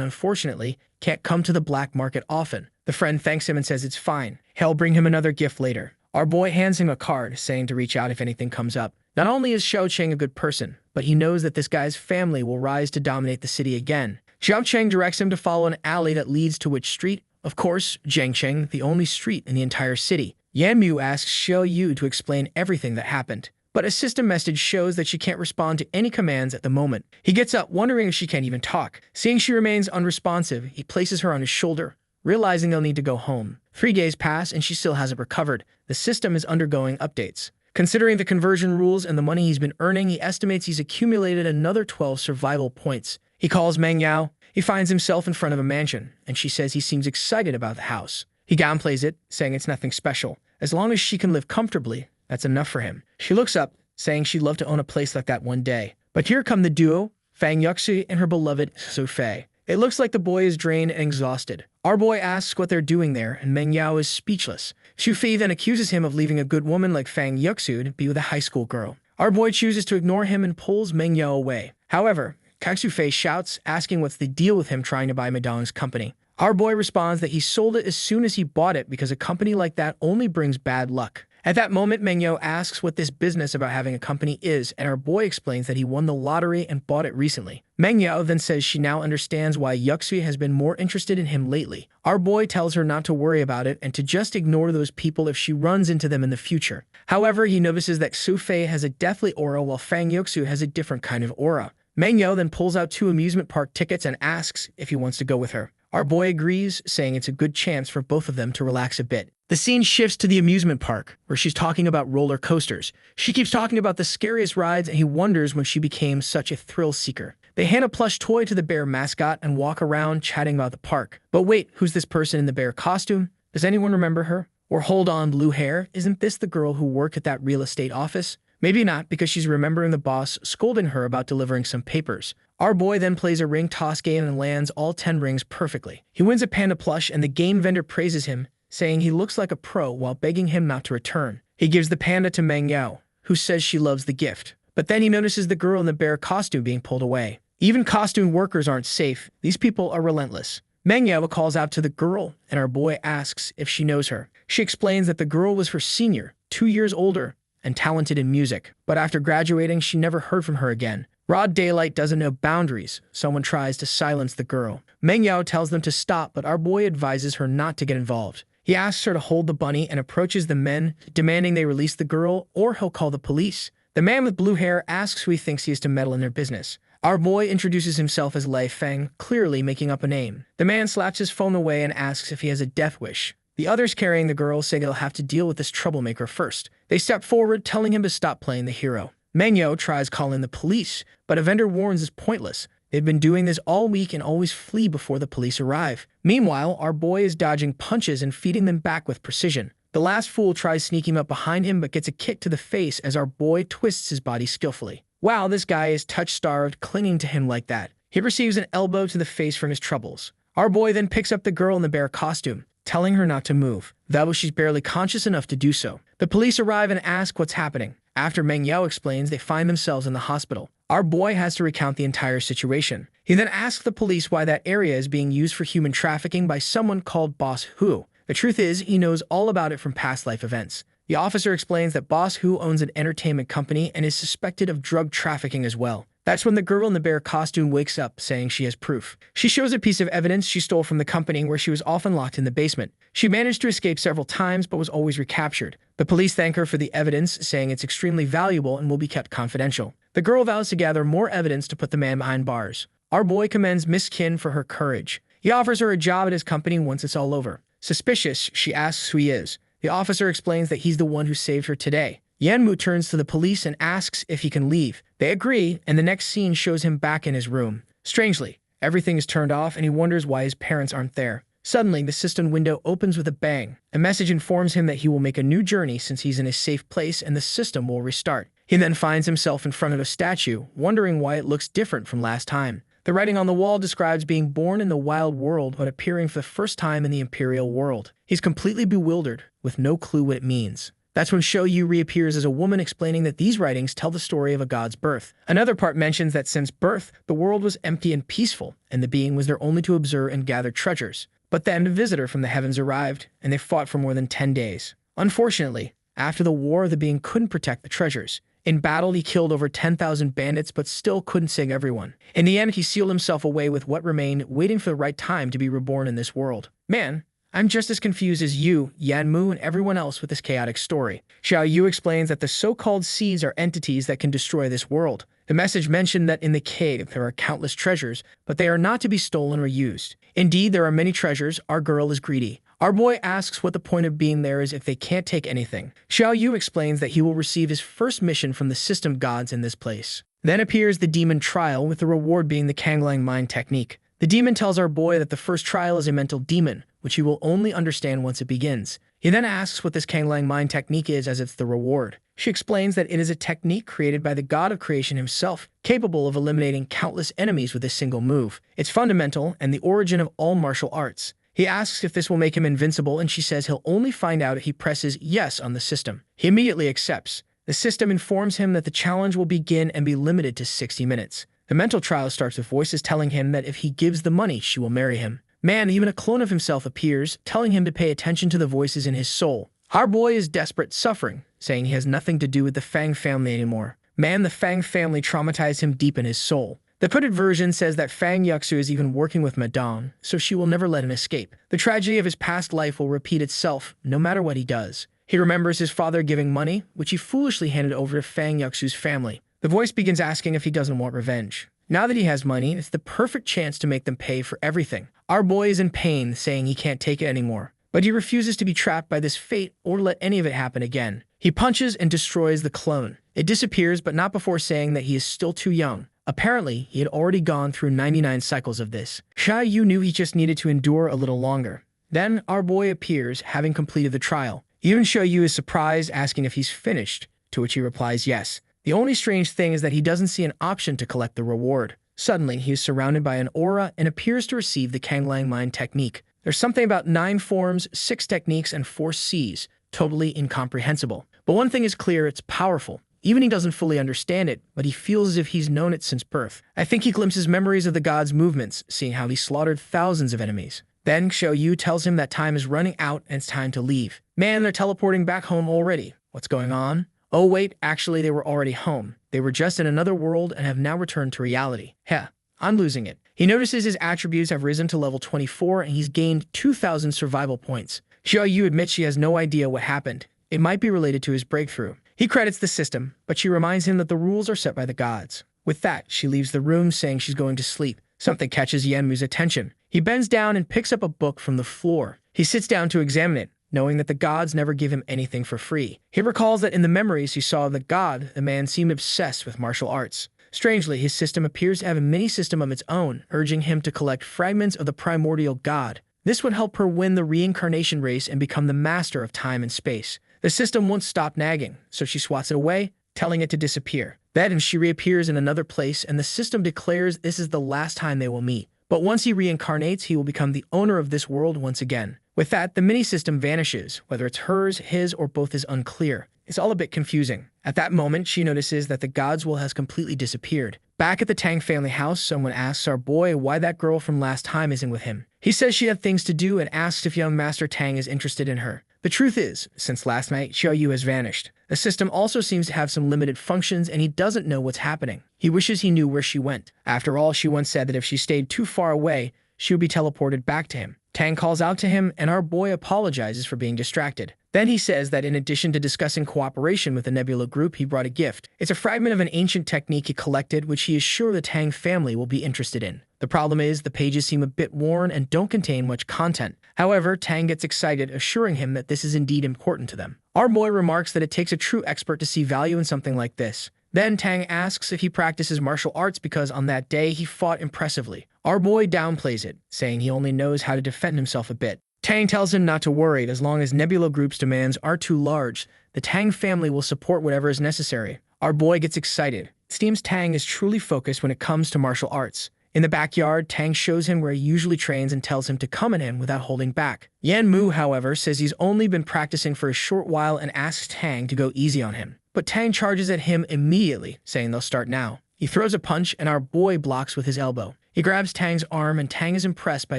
unfortunately can't come to the black market often. The friend thanks him and says it's fine. He'll bring him another gift later. Our boy hands him a card saying to reach out if anything comes up. Not only is Xiao Cheng a good person, but he knows that this guy's family will rise to dominate the city again. Xiao Cheng directs him to follow an alley that leads to which street? Of course, Jiangcheng, the only street in the entire city. Yanmu asks Xiao Yu to explain everything that happened, but a system message shows that she can't respond to any commands at the moment. He gets up, wondering if she can't even talk. Seeing she remains unresponsive, he places her on his shoulder, realizing they'll need to go home. 3 days pass and she still hasn't recovered. The system is undergoing updates. Considering the conversion rules and the money he's been earning, he estimates he's accumulated another 12 survival points. He calls Meng Yao. He finds himself in front of a mansion, and she says he seems excited about the house. He downplays it, saying it's nothing special. As long as she can live comfortably, that's enough for him. She looks up, saying she'd love to own a place like that one day. But here come the duo, Fang Yuxi and her beloved Su Fei. It looks like the boy is drained and exhausted. Our boy asks what they're doing there, and Meng Yao is speechless. Xu Fei then accuses him of leaving a good woman like Fang Yuxu to be with a high school girl. Our boy chooses to ignore him and pulls Meng Yao away. However, Xu Fei shouts, asking what's the deal with him trying to buy Madong's company. Our boy responds that he sold it as soon as he bought it because a company like that only brings bad luck. At that moment, Meng Yao asks what this business about having a company is, and our boy explains that he won the lottery and bought it recently. Meng Yao then says she now understands why Yuxi has been more interested in him lately. Our boy tells her not to worry about it and to just ignore those people if she runs into them in the future. However, he notices that Su Fei has a deathly aura while Fang Yuxu has a different kind of aura. Meng Yao then pulls out 2 amusement park tickets and asks if he wants to go with her. Our boy agrees, saying it's a good chance for both of them to relax a bit. The scene shifts to the amusement park, where she's talking about roller coasters. She keeps talking about the scariest rides, and he wonders when she became such a thrill seeker. They hand a plush toy to the bear mascot and walk around chatting about the park. But wait, who's this person in the bear costume? Does anyone remember her? Or hold on, blue hair, isn't this the girl who worked at that real estate office? Maybe not, because she's remembering the boss scolding her about delivering some papers. Our boy then plays a ring toss game and lands all 10 rings perfectly. He wins a panda plush and the game vendor praises him, saying he looks like a pro while begging him not to return. He gives the panda to Meng Yao, who says she loves the gift. But then he notices the girl in the bear costume being pulled away. Even costume workers aren't safe. These people are relentless. Meng Yao calls out to the girl, and our boy asks if she knows her. She explains that the girl was her senior, 2 years older, and talented in music. But after graduating, she never heard from her again. Broad daylight doesn't know boundaries. Someone tries to silence the girl. Meng Yao tells them to stop, but our boy advises her not to get involved. He asks her to hold the bunny and approaches the men, demanding they release the girl or he'll call the police. The man with blue hair asks who he thinks he is to meddle in their business. Our boy introduces himself as Lei Feng, clearly making up a name. The man slaps his phone away and asks if he has a death wish. The others carrying the girl say they'll have to deal with this troublemaker first. They step forward, telling him to stop playing the hero. Meng Yao tries calling the police, but a vendor warns it's pointless. They've been doing this all week and always flee before the police arrive. Meanwhile, our boy is dodging punches and feeding them back with precision. The last fool tries sneaking up behind him but gets a kick to the face as our boy twists his body skillfully. Wow, this guy is touch-starved, clinging to him like that. He receives an elbow to the face from his troubles. Our boy then picks up the girl in the bear costume, telling her not to move, though she's barely conscious enough to do so. The police arrive and ask what's happening. After Meng Yao explains, they find themselves in the hospital. Our boy has to recount the entire situation. He then asks the police why that area is being used for human trafficking by someone called Boss Hu. The truth is, he knows all about it from past life events. The officer explains that Boss Hu owns an entertainment company and is suspected of drug trafficking as well. That's when the girl in the bear costume wakes up, saying she has proof. She shows a piece of evidence she stole from the company where she was often locked in the basement. She managed to escape several times but was always recaptured. The police thank her for the evidence, saying it's extremely valuable and will be kept confidential. The girl vows to gather more evidence to put the man behind bars. Our boy commends Miss Qin for her courage. He offers her a job at his company once it's all over. Suspicious, she asks who he is. The officer explains that he's the one who saved her today. Yanmu turns to the police and asks if he can leave. They agree, and the next scene shows him back in his room. Strangely, everything is turned off and he wonders why his parents aren't there. Suddenly, the system window opens with a bang. A message informs him that he will make a new journey since he's in a safe place and the system will restart. He then finds himself in front of a statue, wondering why it looks different from last time. The writing on the wall describes being born in the wild world but appearing for the first time in the imperial world. He's completely bewildered, with no clue what it means. That's when Shou Yu reappears as a woman explaining that these writings tell the story of a god's birth. Another part mentions that since birth, the world was empty and peaceful, and the being was there only to observe and gather treasures. But then a visitor from the heavens arrived, and they fought for more than 10 days. Unfortunately, after the war, the being couldn't protect the treasures. In battle, he killed over 10,000 bandits, but still couldn't save everyone. In the end, he sealed himself away with what remained, waiting for the right time to be reborn in this world. Man, I'm just as confused as you, Yanmu, and everyone else with this chaotic story. Xiao Yu explains that the so-called seeds are entities that can destroy this world. The message mentioned that in the cave there are countless treasures, but they are not to be stolen or used. Indeed, there are many treasures. Our girl is greedy. Our boy asks what the point of being there is if they can't take anything. Xiao Yu explains that he will receive his first mission from the system gods in this place. Then appears the demon trial, with the reward being the Kanglang mind technique. The demon tells our boy that the first trial is a mental demon, which he will only understand once it begins. He then asks what this Kanglang mind technique is as it's the reward. She explains that it is a technique created by the god of creation himself, capable of eliminating countless enemies with a single move. It's fundamental and the origin of all martial arts. He asks if this will make him invincible, and she says he'll only find out if he presses yes on the system. He immediately accepts. The system informs him that the challenge will begin and be limited to 60 minutes. The mental trial starts with voices telling him that if he gives the money, she will marry him. Man, even a clone of himself appears, telling him to pay attention to the voices in his soul. Our boy is desperate, suffering, saying he has nothing to do with the Fang family anymore. Man, the Fang family traumatized him deep in his soul. The printed version says that Fang Yuxu is even working with Madame, so she will never let him escape. The tragedy of his past life will repeat itself, no matter what he does. He remembers his father giving money, which he foolishly handed over to Fang Yuxu's family. The voice begins asking if he doesn't want revenge. Now that he has money, it's the perfect chance to make them pay for everything. Our boy is in pain, saying he can't take it anymore. But he refuses to be trapped by this fate or let any of it happen again. He punches and destroys the clone. It disappears, but not before saying that he is still too young. Apparently, he had already gone through 99 cycles of this. Xiao Yu knew he just needed to endure a little longer. Then, our boy appears, having completed the trial. Even Xiao Yu is surprised, asking if he's finished, to which he replies yes. The only strange thing is that he doesn't see an option to collect the reward. Suddenly, he is surrounded by an aura and appears to receive the Kanglang mind technique. There's something about 9 forms, 6 techniques, and 4 Cs, totally incomprehensible. But one thing is clear, it's powerful. Even he doesn't fully understand it, but he feels as if he's known it since birth. I think he glimpses memories of the god's movements, seeing how he slaughtered thousands of enemies. Then Xiao Yu tells him that time is running out and it's time to leave. Man, they're teleporting back home already. What's going on? Oh wait, actually they were already home. They were just in another world and have now returned to reality. Heh, I'm losing it. He notices his attributes have risen to level 24 and he's gained 2,000 survival points. Xiao Yu admits she has no idea what happened. It might be related to his breakthrough. He credits the system, but she reminds him that the rules are set by the gods. With that, she leaves the room saying she's going to sleep. Something catches Yanmu's attention. He bends down and picks up a book from the floor. He sits down to examine it, knowing that the gods never give him anything for free. He recalls that in the memories he saw of the god, the man seemed obsessed with martial arts. Strangely, his system appears to have a mini-system of its own, urging him to collect fragments of the primordial god. This would help her win the reincarnation race and become the master of time and space. The system won't stop nagging, so she swats it away, telling it to disappear. Then she reappears in another place, and the system declares this is the last time they will meet. But once he reincarnates, he will become the owner of this world once again. With that, the mini-system vanishes. Whether it's hers, his, or both is unclear. It's all a bit confusing. At that moment, she notices that the god's will has completely disappeared. Back at the Tang family house, someone asks our boy why that girl from last time isn't with him. He says she had things to do and asks if young Master Tang is interested in her. The truth is, since last night, Xiao Yu has vanished. The system also seems to have some limited functions and he doesn't know what's happening. He wishes he knew where she went. After all, she once said that if she stayed too far away, she would be teleported back to him. Tang calls out to him and our boy apologizes for being distracted. Then he says that in addition to discussing cooperation with the Nebula group, he brought a gift. It's a fragment of an ancient technique he collected, which he is sure the Tang family will be interested in. The problem is, the pages seem a bit worn and don't contain much content. However, Tang gets excited, assuring him that this is indeed important to them. Our boy remarks that it takes a true expert to see value in something like this. Then Tang asks if he practices martial arts because on that day he fought impressively. Our boy downplays it, saying he only knows how to defend himself a bit. Tang tells him not to worry, as long as Nebula Group's demands are too large, the Tang family will support whatever is necessary. Our boy gets excited. It seems Tang is truly focused when it comes to martial arts. In the backyard, Tang shows him where he usually trains and tells him to come at him without holding back. Yan Mu, however, says he's only been practicing for a short while and asks Tang to go easy on him. But Tang charges at him immediately, saying they'll start now. He throws a punch and our boy blocks with his elbow. He grabs Tang's arm and Tang is impressed by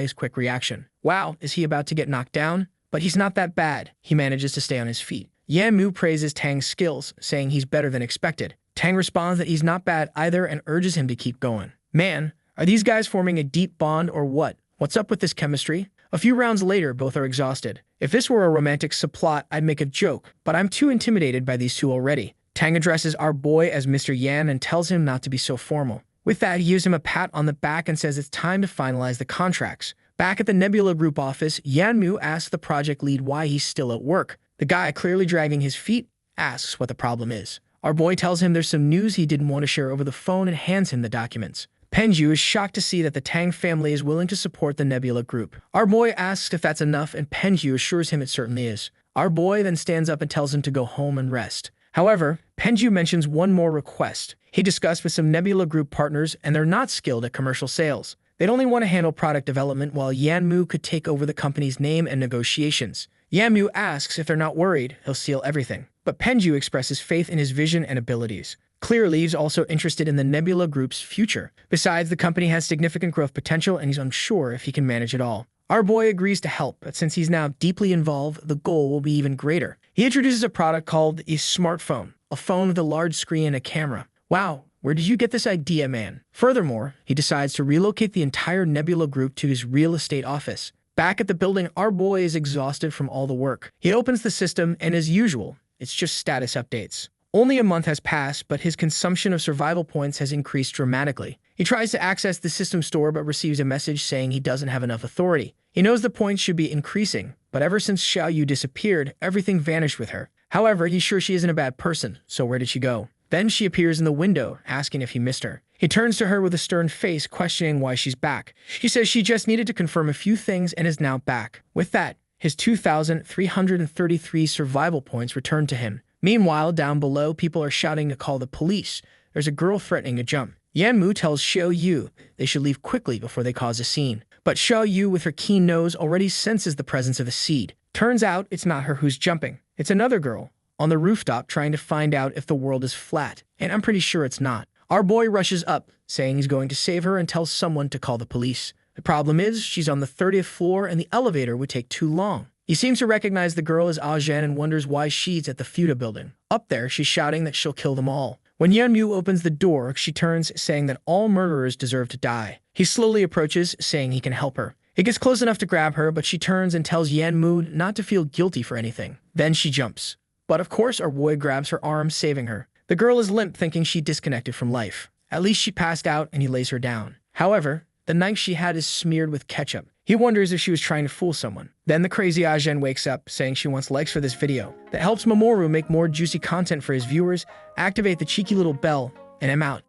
his quick reaction. Wow, is he about to get knocked down? But he's not that bad. He manages to stay on his feet. Yan Mu praises Tang's skills, saying he's better than expected. Tang responds that he's not bad either and urges him to keep going. Man, are these guys forming a deep bond or what? What's up with this chemistry? A few rounds later, both are exhausted. If this were a romantic subplot, I'd make a joke, but I'm too intimidated by these two already. Tang addresses our boy as Mr. Yan and tells him not to be so formal. With that, he gives him a pat on the back and says it's time to finalize the contracts. Back at the Nebula Group office, Yan Mu asks the project lead why he's still at work. The guy, clearly dragging his feet, asks what the problem is. Our boy tells him there's some news he didn't want to share over the phone and hands him the documents. Penju is shocked to see that the Tang family is willing to support the Nebula Group. Our boy asks if that's enough, and Penju assures him it certainly is. Our boy then stands up and tells him to go home and rest. However, Penju mentions one more request. He discussed with some Nebula Group partners, and they're not skilled at commercial sales. They'd only want to handle product development while Yan Mu could take over the company's name and negotiations. Yan Mu asks if they're not worried, he'll steal everything. But Penju expresses faith in his vision and abilities. Clearly, he's also interested in the Nebula Group's future. Besides, the company has significant growth potential and he's unsure if he can manage it all. Our boy agrees to help, but since he's now deeply involved, the goal will be even greater. He introduces a product called a smartphone, a phone with a large screen and a camera. Wow, where did you get this idea, man? Furthermore, he decides to relocate the entire Nebula Group to his real estate office. Back at the building, our boy is exhausted from all the work. He opens the system, and as usual, it's just status updates. Only a month has passed, but his consumption of survival points has increased dramatically. He tries to access the system store but receives a message saying he doesn't have enough authority. He knows the points should be increasing, but ever since Xiao Yu disappeared, everything vanished with her. However, he's sure she isn't a bad person, so where did she go? Then she appears in the window, asking if he missed her. He turns to her with a stern face, questioning why she's back. She says she just needed to confirm a few things and is now back. With that, his 2,333 survival points return to him. Meanwhile, down below, people are shouting to call the police. There's a girl threatening to jump. Yan Mu tells Xiao Yu they should leave quickly before they cause a scene. But Xiao Yu, with her keen nose, already senses the presence of a seed. Turns out it's not her who's jumping. It's another girl on the rooftop trying to find out if the world is flat, and I'm pretty sure it's not. Our boy rushes up, saying he's going to save her and tells someone to call the police. The problem is, she's on the 30th floor and the elevator would take too long. He seems to recognize the girl as Zhen and wonders why she's at the Fuda building. Up there, she's shouting that she'll kill them all. When Yan Mu opens the door, she turns, saying that all murderers deserve to die. He slowly approaches, saying he can help her. He gets close enough to grab her, but she turns and tells Yan Mu not to feel guilty for anything. Then she jumps. But of course, our boy grabs her arm, saving her. The girl is limp, thinking she disconnected from life. At least she passed out, and he lays her down. However, the knife she had is smeared with ketchup. He wonders if she was trying to fool someone. Then the crazy Zhen wakes up, saying she wants likes for this video. That helps Mamoru make more juicy content for his viewers. Activate the cheeky little bell, and I'm out.